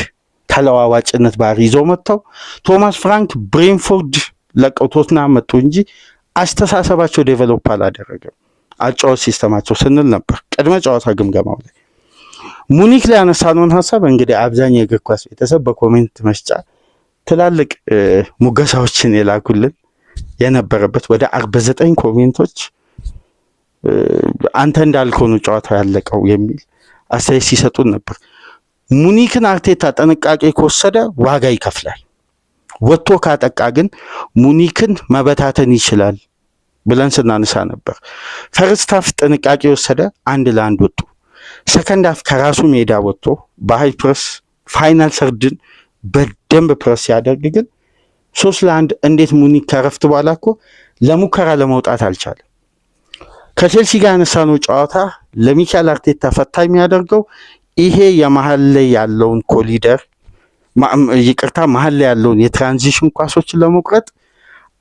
Speaker 1: ተለዋዋጭነት ባህሪ ይዘው መጥተው ቶማስ ፍራንክ ብሬንፎርድ ለቀው ቶትናም መጡ እንጂ አስተሳሰባቸው ዴቨሎፕ አላደረገም። አጫወት ሲስተማቸው ስንል ነበር ቅድመ ጨዋታ ግምገማው ላይ። ሙኒክ ላይ ያነሳነውን ሀሳብ እንግዲህ አብዛኛው የእግር ኳስ ቤተሰብ በኮሜንት መስጫ ትላልቅ ሙገሳዎችን የላኩልን የነበረበት ወደ 49 ኮሜንቶች አንተ እንዳልከው ነው ጨዋታው ያለቀው የሚል አስተያየት ሲሰጡን ነበር። ሙኒክን አርቴታ ጥንቃቄ ከወሰደ ዋጋ ይከፍላል። ወጥቶ ካጠቃ ግን ሙኒክን መበታተን ይችላል ብለን ስናነሳ ነበር። ፈርስት ሃፍ ጥንቃቄ ወሰደ፣ 1-1 ወጡ። ሰከንድ ሃፍ ከራሱ ሜዳ ወጥቶ በሃይ ፕረስ ፋይናል ሰርድን በደንብ ፕረስ ያደርግ ግን 3-1 እንዴት ሙኒክ ከረፍት በኋላ እኮ ለሙከራ ለመውጣት አልቻለም። ከቼልሲ ጋር ያነሳነው ጨዋታ ለሚካኤል አርቴታ ፈታ የሚያደርገው ይሄ የመሀል ላይ ያለውን ኮሊደር መሀል ላይ ያለውን የትራንዚሽን ኳሶችን ለመቁረጥ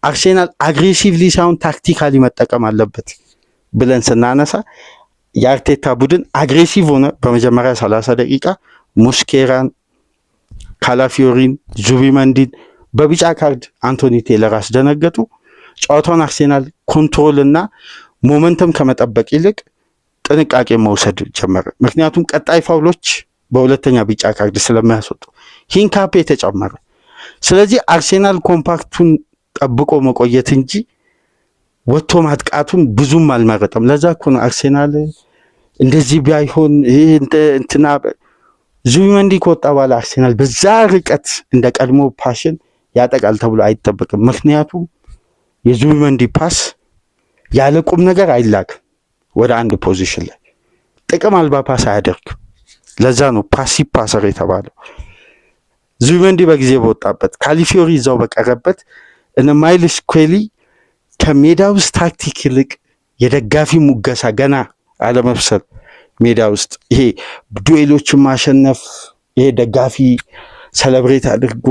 Speaker 1: አርሴናል አግሬሲቭሊ ሳይሆን ታክቲካሊ መጠቀም አለበት ብለን ስናነሳ የአርቴታ ቡድን አግሬሲቭ ሆነ። በመጀመሪያ 30 ደቂቃ ሙስኬራን፣ ካላፊዮሪን፣ ዙቢመንዲን በቢጫ ካርድ አንቶኒ ቴለር አስደነገጡ። ጨዋታውን አርሴናል ኮንትሮል እና ሞመንተም ከመጠበቅ ይልቅ ጥንቃቄ መውሰድ ጀመረ። ምክንያቱም ቀጣይ ፋውሎች በሁለተኛ ቢጫ ካርድ ስለሚያስወጡ ሂንካፔ ተጨመረ። ስለዚህ አርሴናል ኮምፓክቱን ጠብቆ መቆየት እንጂ ወጥቶ ማጥቃቱን ብዙም አልመረጠም። ለዛ እኮ ነው አርሴናል እንደዚህ ቢያይሆን እንትና ዙቢመንዲ ከወጣ በኋላ አርሴናል በዛ ርቀት እንደ ቀድሞ ፓሽን ያጠቃል ተብሎ አይጠበቅም። ምክንያቱም የዙቢመንዲ ፓስ ያለ ቁም ነገር አይላክም ወደ አንድ ፖዚሽን ላይ ጥቅም አልባ ፓስ አያደርግም። ለዛ ነው ፓሲቭ ፓሰር የተባለው። ዙቢመንዲ በጊዜ በወጣበት ካሊፊዮሪ ይዛው በቀረበት እነ ማይልስ ስኬሊ ከሜዳ ውስጥ ታክቲክ ይልቅ የደጋፊ ሙገሳ ገና አለመብሰል ሜዳ ውስጥ ይሄ ዱኤሎችን ማሸነፍ ይሄ ደጋፊ ሰለብሬት አድርጎ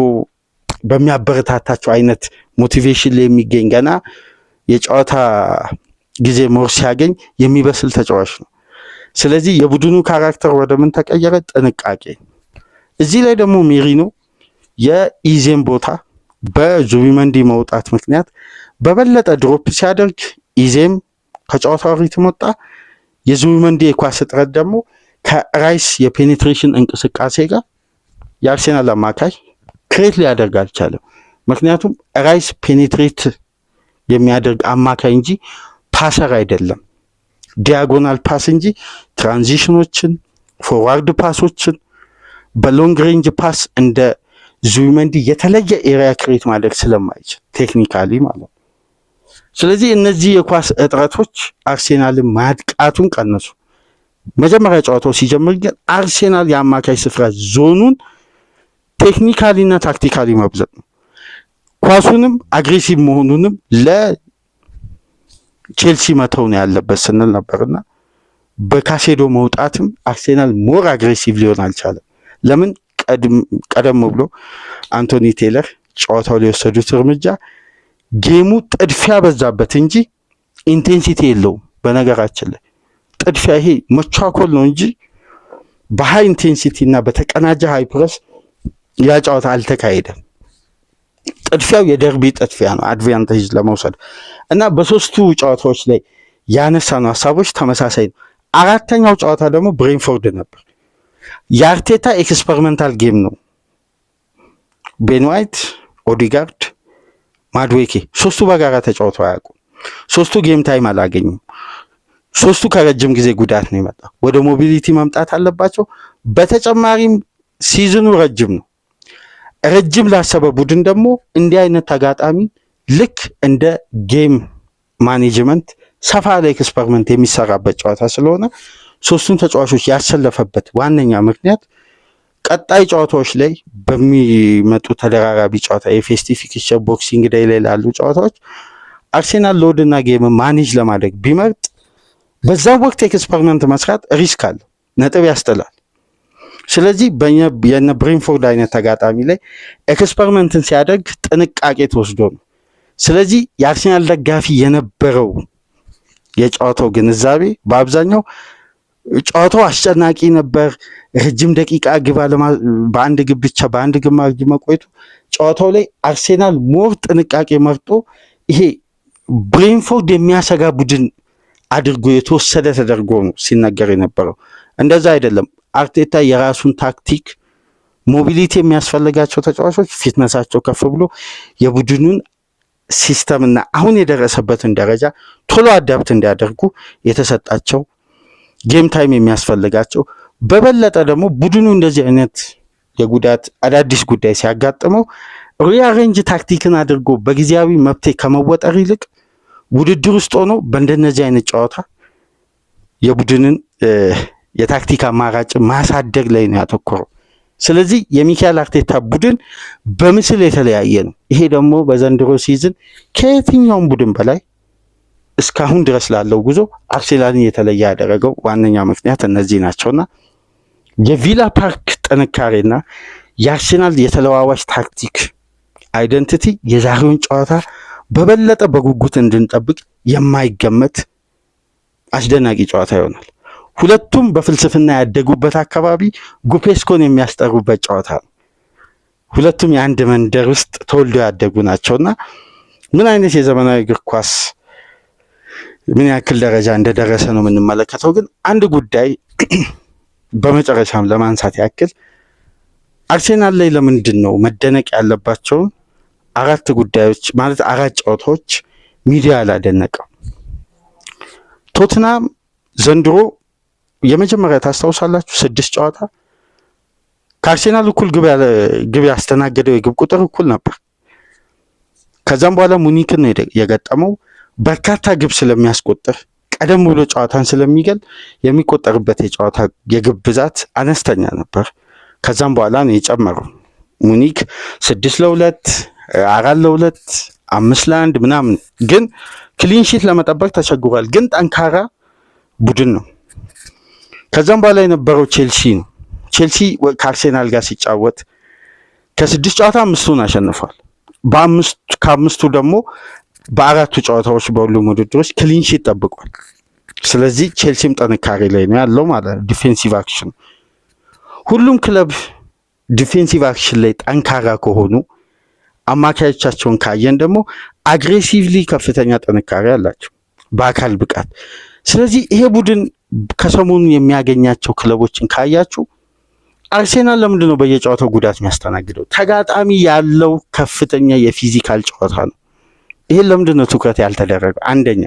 Speaker 1: በሚያበረታታቸው አይነት ሞቲቬሽን ላይ የሚገኝ ገና የጨዋታ ጊዜ ሞር ሲያገኝ የሚበስል ተጫዋች ነው። ስለዚህ የቡድኑ ካራክተር ወደ ምን ተቀየረ? ጥንቃቄ። እዚህ ላይ ደግሞ ሜሪኖ የኢዜን ቦታ በዙቢመንዲ መውጣት ምክንያት በበለጠ ድሮፕ ሲያደርግ ኢዜም ከጨዋታው ሪትም ወጣ። የዙቢመንዲ የኳስ እጥረት ደግሞ ከራይስ የፔኔትሬሽን እንቅስቃሴ ጋር የአርሴናል አማካይ ክሬት ሊያደርግ አልቻለም። ምክንያቱም ራይስ ፔኔትሬት የሚያደርግ አማካይ እንጂ ፓሰር አይደለም። ዲያጎናል ፓስ እንጂ ትራንዚሽኖችን፣ ፎርዋርድ ፓሶችን በሎንግ ሬንጅ ፓስ እንደ ዙቢመንዲ የተለየ ኤሪያ ክሬት ማድረግ ስለማይችል ቴክኒካሊ ማለት ነው። ስለዚህ እነዚህ የኳስ እጥረቶች አርሴናልን ማጥቃቱን ቀነሱ። መጀመሪያ ጨዋታው ሲጀምር ግን አርሴናል የአማካይ ስፍራ ዞኑን ቴክኒካሊና ታክቲካሊ መብዘጥ ነው። ኳሱንም አግሬሲቭ መሆኑንም ለቼልሲ መተው ነው ያለበት ስንል ነበርና በካሴዶ መውጣትም አርሴናል ሞር አግሬሲቭ ሊሆን አልቻለም። ለምን? ቀደም ብሎ አንቶኒ ቴይለር ጨዋታው ላይ የወሰዱት እርምጃ ጌሙ ጥድፊያ በዛበት እንጂ ኢንቴንሲቲ የለውም። በነገራችን ላይ ጥድፊያ ይሄ መቻኮል ነው እንጂ በሃይ ኢንቴንሲቲ እና በተቀናጀ ሃይ ፕረስ ያ ጨዋታ አልተካሄደም። ጥድፊያው የደርቢ ጥድፊያ ነው አድቫንቴጅ ለመውሰድ እና በሶስቱ ጨዋታዎች ላይ ያነሳነው ሀሳቦች ተመሳሳይ ነው። አራተኛው ጨዋታ ደግሞ ብሬንፎርድ ነበር። የአርቴታ ኤክስፐሪመንታል ጌም ነው። ቤን ዋይት፣ ኦዲጋርድ፣ ማድዌኬ ሶስቱ በጋራ ተጫውተው አያውቁም። ሶስቱ ጌም ታይም አላገኙም። ሶስቱ ከረጅም ጊዜ ጉዳት ነው የመጣው። ወደ ሞቢሊቲ መምጣት አለባቸው። በተጨማሪም ሲዝኑ ረጅም ነው። ረጅም ላሰበ ቡድን ደግሞ እንዲህ አይነት ተጋጣሚ ልክ እንደ ጌም ማኔጅመንት ሰፋ ያለ ኤክስፐሪመንት የሚሰራበት ጨዋታ ስለሆነ ሶስቱን ተጫዋቾች ያሰለፈበት ዋነኛ ምክንያት ቀጣይ ጨዋታዎች ላይ በሚመጡ ተደራራቢ ጨዋታ የፌስቲቭ ፊክስቸር ቦክሲንግ ዴይ ላይ ላሉ ጨዋታዎች አርሴናል ሎድና ጌም ማኔጅ ለማድረግ ቢመርጥ በዛው ወቅት ኤክስፐሪመንት መስራት ሪስክ አለው፣ ነጥብ ያስጥላል። ስለዚህ የነ ብሬንፎርድ አይነት ተጋጣሚ ላይ ኤክስፐሪመንትን ሲያደርግ ጥንቃቄ ተወስዶ ነው። ስለዚህ የአርሴናል ደጋፊ የነበረው የጨዋታው ግንዛቤ በአብዛኛው ጨዋታው አስጨናቂ ነበር። ረጅም ደቂቃ በአንድ ግብ ብቻ በአንድ ግብ ማርጅ መቆየቱ ጨዋታው ላይ አርሴናል ሞር ጥንቃቄ መርጦ ይሄ ብሬንፎርድ የሚያሰጋ ቡድን አድርጎ የተወሰደ ተደርጎ ነው ሲነገር የነበረው። እንደዛ አይደለም። አርቴታ የራሱን ታክቲክ ሞቢሊቲ የሚያስፈልጋቸው ተጫዋቾች ፊትነሳቸው ከፍ ብሎ የቡድኑን ሲስተም እና አሁን የደረሰበትን ደረጃ ቶሎ አዳፕት እንዲያደርጉ የተሰጣቸው ጌም ታይም የሚያስፈልጋቸው በበለጠ ደግሞ ቡድኑ እንደዚህ አይነት የጉዳት አዳዲስ ጉዳይ ሲያጋጥመው ሪአሬንጅ ታክቲክን አድርጎ በጊዜያዊ መብቴ ከመወጠር ይልቅ ውድድር ውስጥ ሆኖ በእንደነዚህ አይነት ጨዋታ የቡድንን የታክቲክ አማራጭ ማሳደግ ላይ ነው ያተኮረው። ስለዚህ የሚካኤል አርቴታ ቡድን በምስል የተለያየ ነው። ይሄ ደግሞ በዘንድሮ ሲዝን ከየትኛውም ቡድን በላይ እስካሁን ድረስ ላለው ጉዞ አርሴናልን የተለየ ያደረገው ዋነኛ ምክንያት እነዚህ ናቸውና የቪላ ፓርክ ጥንካሬና የአርሴናል የተለዋዋጭ ታክቲክ አይደንቲቲ የዛሬውን ጨዋታ በበለጠ በጉጉት እንድንጠብቅ የማይገመት አስደናቂ ጨዋታ ይሆናል። ሁለቱም በፍልስፍና ያደጉበት አካባቢ ጉፔስኮን የሚያስጠሩበት ጨዋታ ነው። ሁለቱም የአንድ መንደር ውስጥ ተወልደው ያደጉ ናቸውና ምን አይነት የዘመናዊ እግር ኳስ ምን ያክል ደረጃ እንደደረሰ ነው የምንመለከተው። ግን አንድ ጉዳይ በመጨረሻም ለማንሳት ያክል አርሴናል ላይ ለምንድን ነው መደነቅ ያለባቸውን አራት ጉዳዮች ማለት አራት ጨዋታዎች ሚዲያ አላደነቀም? ቶትናም ዘንድሮ የመጀመሪያ ታስታውሳላችሁ 6 ጨዋታ ከአርሴናል እኩል ግብ ያስተናገደው የግብ ቁጥር እኩል ነበር። ከዛም በኋላ ሙኒክን ነው የገጠመው። በርካታ ግብ ስለሚያስቆጥር ቀደም ብሎ ጨዋታን ስለሚገል የሚቆጠርበት የጨዋታ የግብ ብዛት አነስተኛ ነበር። ከዛም በኋላ ነው የጨመረው። ሙኒክ 6-2፣ 4-2፣ 5-1 ምናምን፣ ግን ክሊንሺት ለመጠበቅ ተቸግሯል። ግን ጠንካራ ቡድን ነው። ከዛም በኋላ የነበረው ቼልሲ ነው። ቼልሲ ከአርሴናል ጋር ሲጫወት ከ6 ጨዋታ 5ቱን አሸንፏል። ከአምስቱ ደግሞ በ4ቱ ጨዋታዎች በሁሉም ውድድሮች ክሊንሺት ጠብቋል። ስለዚህ ቼልሲም ጥንካሬ ላይ ነው ያለው ማለት ነው። ዲፌንሲቭ አክሽን፣ ሁሉም ክለብ ዲፌንሲቭ አክሽን ላይ ጠንካራ ከሆኑ አማካዮቻቸውን ካየን ደግሞ አግሬሲቭሊ ከፍተኛ ጥንካሬ አላቸው በአካል ብቃት። ስለዚህ ይሄ ቡድን ከሰሞኑ የሚያገኛቸው ክለቦችን ካያችሁ አርሴናል ለምንድን ነው በየጨዋታው ጉዳት የሚያስተናግደው? ተጋጣሚ ያለው ከፍተኛ የፊዚካል ጨዋታ ነው። ይሄን ለምንድን ነው ትኩረት ያልተደረገው? አንደኛ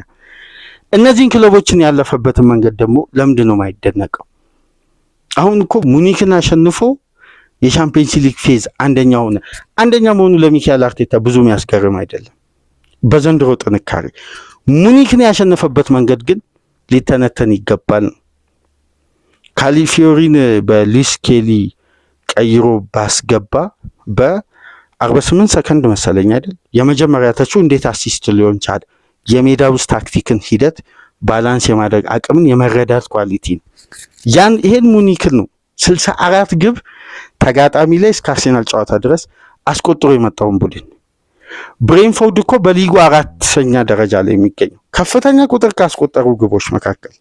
Speaker 1: እነዚህን ክለቦችን ያለፈበትን መንገድ ደግሞ ለምንድን ነው የማይደነቀው? አሁን እኮ ሙኒክን አሸንፎ የሻምፒየንስ ሊግ ፌዝ አንደኛ መሆኑ ለሚካኤል አርቴታ ብዙ የሚያስገርም አይደለም። በዘንድሮ ጥንካሬ ሙኒክን ያሸነፈበት መንገድ ግን ሊተነተን ይገባል። ካሊፊዮሪን በሉዊስ ኬሊ ቀይሮ ባስገባ በ48 ሰከንድ መሰለኝ አይደል የመጀመሪያ ተቹ እንዴት አሲስት ሊሆን ቻለ? የሜዳ ውስጥ ታክቲክን ሂደት ባላንስ የማድረግ አቅምን የመረዳት ኳሊቲ ነው። ይሄን ሙኒክን ነው 64 ግብ ተጋጣሚ ላይ እስከ አርሴናል ጨዋታ ድረስ አስቆጥሮ የመጣውን ቡድን። ብሬንፎርድ እኮ በሊጉ 4ኛ ደረጃ ላይ የሚገኘው ከፍተኛ ቁጥር ካስቆጠሩ ግቦች መካከል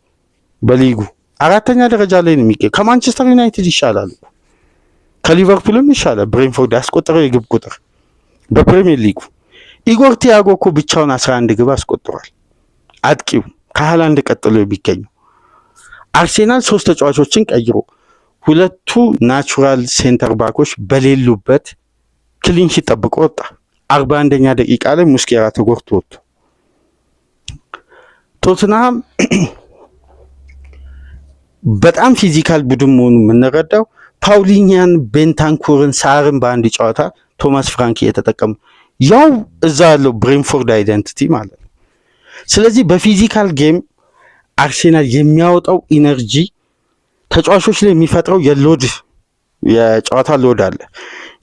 Speaker 1: በሊጉ 4ኛ ደረጃ ላይ ነው የሚገኘው። ከማንቸስተር ዩናይትድ ይሻላል፣ ከሊቨርፑልም ይሻላል። ብሬንፎርድ ያስቆጠረው የግብ ቁጥር በፕሪሚየር ሊጉ። ኢጎር ቲያጎ እኮ ብቻውን 11 ግብ አስቆጥሯል። አጥቂው ከሃላንድ ቀጥሎ የሚገኘው። አርሴናል 3 ተጫዋቾችን ቀይሮ 2 ናቹራል ሴንተር ባኮች በሌሉበት ክሊንሺት ጠብቆ ወጣ። 41ኛ ደቂቃ ላይ ሙስኬራ ተጎድቶ ወጥቶ ቶትንሃም በጣም ፊዚካል ቡድን መሆኑ የምንረዳው ፓውሊኛን፣ ቤንታንኩርን፣ ሳርን በአንድ ጨዋታ ቶማስ ፍራንክ እየተጠቀሙ ያው እዛ ያለው ብሬንፎርድ አይደንቲቲ ማለት ነው። ስለዚህ በፊዚካል ጌም አርሴናል የሚያወጣው ኢነርጂ ተጫዋቾች ላይ የሚፈጥረው የጨዋታ ሎድ አለ።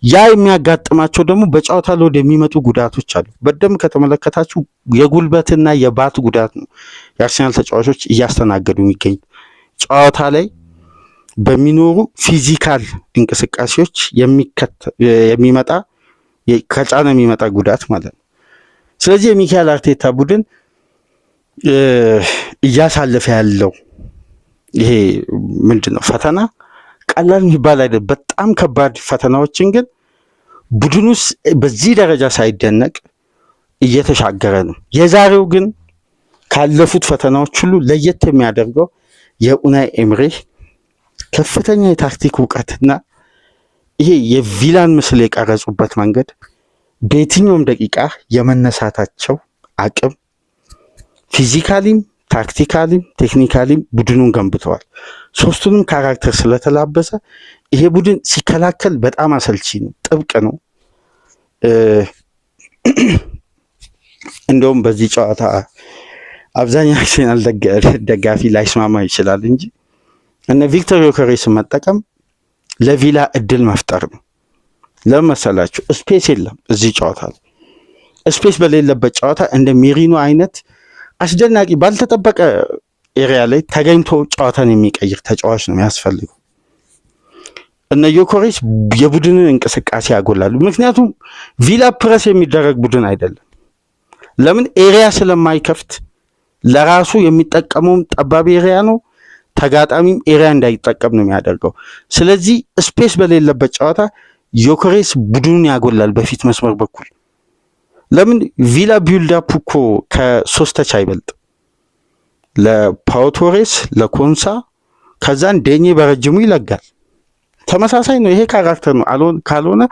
Speaker 1: ያ የሚያጋጥማቸው ደግሞ በጨዋታ ሎድ የሚመጡ ጉዳቶች አሉ። በደንብ ከተመለከታችሁ የጉልበትና የባት ጉዳት ነው የአርሴናል ተጫዋቾች እያስተናገዱ የሚገኙ ጨዋታ ላይ በሚኖሩ ፊዚካል እንቅስቃሴዎች የሚመጣ ከጫና የሚመጣ ጉዳት ማለት ነው። ስለዚህ የሚካኤል አርቴታ ቡድን እያሳለፈ ያለው ይሄ ምንድነው ፈተና ቀላል የሚባል አይደለም። በጣም ከባድ ፈተናዎችን ግን ቡድኑስ በዚህ ደረጃ ሳይደነቅ እየተሻገረ ነው። የዛሬው ግን ካለፉት ፈተናዎች ሁሉ ለየት የሚያደርገው የኡናይ ኤምሬ ከፍተኛ የታክቲክ እውቀትና ይሄ የቪላን ምስል የቀረጹበት መንገድ በየትኛውም ደቂቃ የመነሳታቸው አቅም ፊዚካሊም ታክቲካሊም ቴክኒካሊም ቡድኑን ገንብተዋል። 3ቱንም ካራክተር ስለተላበሰ ይሄ ቡድን ሲከላከል በጣም አሰልቺ ነው፣ ጥብቅ ነው። እንደውም በዚህ ጨዋታ አብዛኛው አርሴናል ደጋፊ ላይስማማ ይችላል እንጂ እነ ቪክቶር ዮከሬስን መጠቀም ለቪላ እድል መፍጠር ነው። ለምን መሰላችሁ? ስፔስ የለም እዚህ ጨዋታ ላይ። ስፔስ በሌለበት ጨዋታ እንደ ሜሪኖ አይነት አስደናቂ ባልተጠበቀ ኤሪያ ላይ ተገኝቶ ጨዋታን የሚቀይር ተጫዋች ነው የሚያስፈልገው። እነ ዮከሬስ የቡድንን እንቅስቃሴ ያጎላሉ። ምክንያቱም ቪላ ፕረስ የሚደረግ ቡድን አይደለም። ለምን? ኤሪያ ስለማይከፍት ለራሱ የሚጠቀመውም ጠባብ ኤሪያ ነው፣ ተጋጣሚም ኤሪያ እንዳይጠቀም ነው የሚያደርገው። ስለዚህ ስፔስ በሌለበት ጨዋታ ዮከሬስ ቡድኑን ያጎላል በፊት መስመር በኩል። ለምን? ቪላ ቢልዳፕ እኮ ከ3 ተች አይበልጥ። ለፓው ቶሬስ፣ ለኮንሳ ከዛን ዴኜ በረጅሙ ይለጋል። ተመሳሳይ ነው። ይሄ ካራክተር ነው። ካልሆነ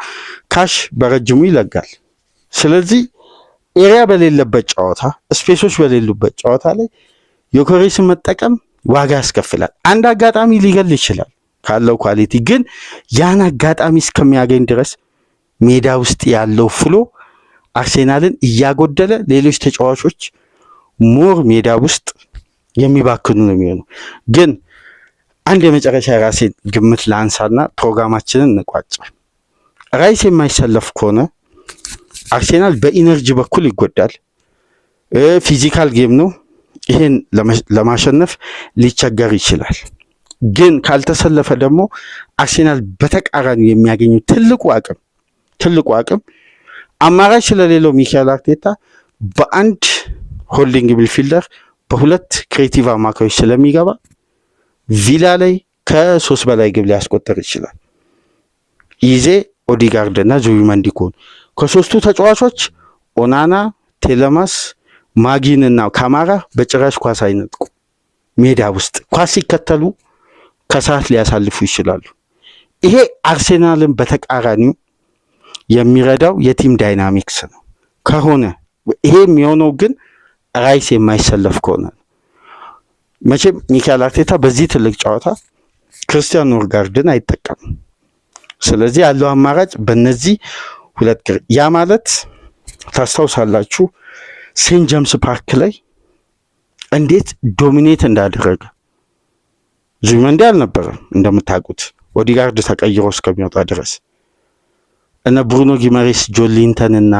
Speaker 1: ካሽ በረጅሙ ይለጋል። ስለዚህ ኤሪያ በሌለበት ጨዋታ፣ ስፔሶች በሌሉበት ጨዋታ ላይ ዮከሬስን መጠቀም ዋጋ ያስከፍላል። አንድ አጋጣሚ ሊገል ይችላል ካለው ኳሊቲ፣ ግን ያን አጋጣሚ እስከሚያገኝ ድረስ ሜዳ ውስጥ ያለው ፍሎ አርሴናልን እያጎደለ ሌሎች ተጫዋቾች ሞር ሜዳ ውስጥ የሚባክኑ ነው የሚሆነው። ግን አንድ የመጨረሻ የራሴን ግምት ላንሳና ፕሮግራማችንን እንቋጭ። ራይስ የማይሰለፍ ከሆነ አርሴናል በኢነርጂ በኩል ይጎዳል። ፊዚካል ጌም ነው። ይሄን ለማሸነፍ ሊቸገር ይችላል። ግን ካልተሰለፈ ደግሞ አርሴናል በተቃራኒ የሚያገኘው ትልቁ አቅም አማራጭ ስለሌለው ሚካኤል አርቴታ በአንድ ሆልዲንግ ሚድፊልደር በሁለት ክሬቲቭ አማካዮች ስለሚገባ ቪላ ላይ ከ3 በላይ ግብ ሊያስቆጠር ይችላል። ኢዜ፣ ኦዲጋርድ እና ዙቢመንዲ ከሆኑ ከሶስቱ ተጫዋቾች ኦናና፣ ቴሌማስ፣ ማጊን እና ካማራ በጭራሽ ኳስ አይነጥቁ። ሜዳ ውስጥ ኳስ ሲከተሉ ከሰዓት ሊያሳልፉ ይችላሉ። ይሄ አርሴናልን በተቃራኒው የሚረዳው የቲም ዳይናሚክስ ነው ከሆነ ይሄ የሚሆነው ግን ራይስ የማይሰለፍ ከሆነ መቼም ሚካኤል አርቴታ በዚህ ትልቅ ጨዋታ ክርስቲያን ኖርጋርድን አይጠቀምም። ስለዚህ ያለው አማራጭ በእነዚህ ሁለት ያ ማለት ታስታውሳላችሁ ሴንት ጄምስ ፓርክ ላይ እንዴት ዶሚኔት እንዳደረገ። ዙቢመንዲ አልነበረም እንደምታውቁት ኦዲጋርድ ተቀይሮ እስከሚወጣ ድረስ እነ ብሩኖ ጊማሬስ፣ ጆሊንተን እና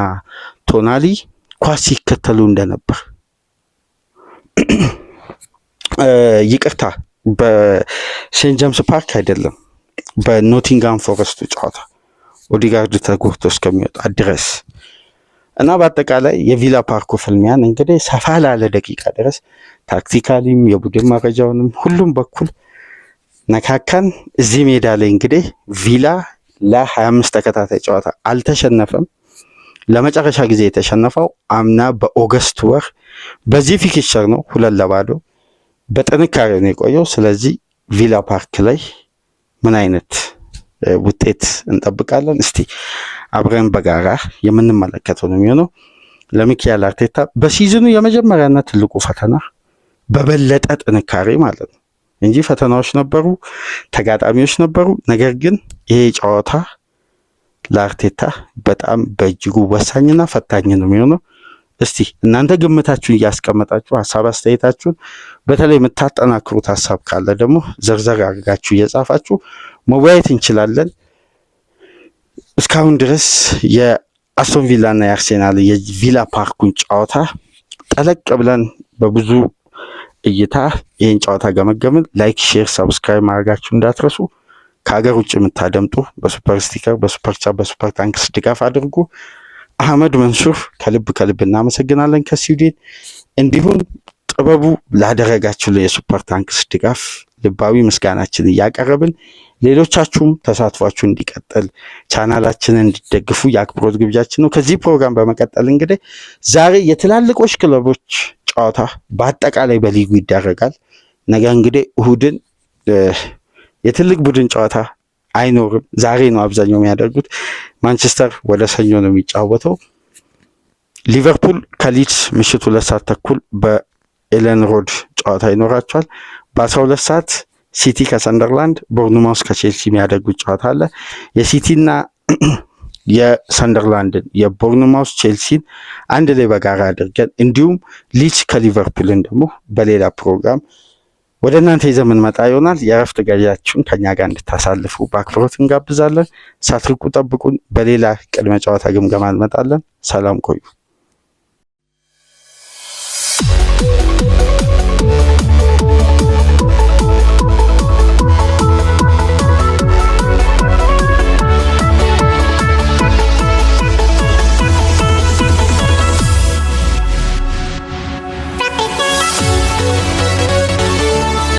Speaker 1: ቶናሊ ኳስ ሲከተሉ እንደነበር ይቅርታ በሴንት ጄምስ ፓርክ አይደለም በኖቲንጋም ፎረስቱ ጨዋታ ኦዲጋርድ ተጎድቶ እስከሚወጣ ድረስ እና በአጠቃላይ የቪላ ፓርኩ ፍልሚያን እንግዲህ ሰፋ ላለ ደቂቃ ድረስ ታክቲካሊም የቡድን መረጃውንም ሁሉም በኩል ነካካን። እዚህ ሜዳ ላይ እንግዲህ ቪላ ለ25 ተከታታይ ጨዋታ አልተሸነፈም። ለመጨረሻ ጊዜ የተሸነፈው አምና በኦገስት ወር በዚህ ፊክቸር ነው 2-0 በጥንካሬ ነው የቆየው። ስለዚህ ቪላ ፓርክ ላይ ምን አይነት ውጤት እንጠብቃለን? እስቲ አብረን በጋራ የምንመለከተው ነው የሚሆነው። ለሚካኤል አርቴታ በሲዝኑ የመጀመሪያና ትልቁ ፈተና በበለጠ ጥንካሬ ማለት ነው እንጂ ፈተናዎች ነበሩ፣ ተጋጣሚዎች ነበሩ። ነገር ግን ይሄ ጨዋታ ለአርቴታ በጣም በእጅጉ ወሳኝና ፈታኝ ነው የሚሆነው። እስቲ እናንተ ግምታችሁን እያስቀመጣችሁ ሀሳብ አስተያየታችሁን በተለይ የምታጠናክሩት ሀሳብ ካለ ደግሞ ዘርዘር አድርጋችሁ እየጻፋችሁ መወያየት እንችላለን። እስካሁን ድረስ የአስቶን ቪላ እና የአርሴናል የቪላ ፓርኩን ጨዋታ ጠለቅ ብለን በብዙ እይታ ይህን ጨዋታ ገመገምን። ላይክ፣ ሼር፣ ሰብስክራይብ ማድረጋችሁ እንዳትረሱ። ከሀገር ውጭ የምታደምጡ በሱፐር ስቲከር፣ በሱፐር ቻት፣ በሱፐር ታንክስ ድጋፍ አድርጉ። አህመድ መንሱር ከልብ እናመሰግናለን ከስዊድን። እንዲሁም ጥበቡ ላደረጋችሁ የሱፐር ታንክስ ድጋፍ ልባዊ ምስጋናችን እያቀረብን ሌሎቻችሁም ተሳትፏችሁ እንዲቀጥል ቻናላችንን እንዲደግፉ የአክብሮት ግብዣችን ነው። ከዚህ ፕሮግራም በመቀጠል እንግዲህ ዛሬ የትላልቆች ክለቦች ጨዋታ በአጠቃላይ በሊጉ ይደረጋል። ነገ እንግዲህ እሁድን የትልቅ ቡድን ጨዋታ አይኖርም። ዛሬ ነው አብዛኛው የሚያደርጉት። ማንቸስተር ወደ ሰኞ ነው የሚጫወተው። ሊቨርፑል ከሊድስ ምሽት 2 ሰዓት ተኩል በኤለን ሮድ ጨዋታ ይኖራቸዋል። በ12 ሰዓት ሲቲ ከሰንደርላንድ፣ ቦርንማውስ ከቼልሲ የሚያደርጉት ጨዋታ አለ። የሲቲና የሰንደርላንድን የቦርንማውስ ቼልሲን አንድ ላይ በጋራ አድርገን እንዲሁም ሊድስ ከሊቨርፑልን ደግሞ በሌላ ፕሮግራም ወደ እናንተ ይዘን የምንመጣ ይሆናል። የእረፍት ጊዜያችሁን ከኛ ጋር እንድታሳልፉ በአክብሮት እንጋብዛለን። ሳትርቁ ጠብቁን። በሌላ ቅድመ ጨዋታ ግምገማ እንመጣለን። ሰላም ቆዩ።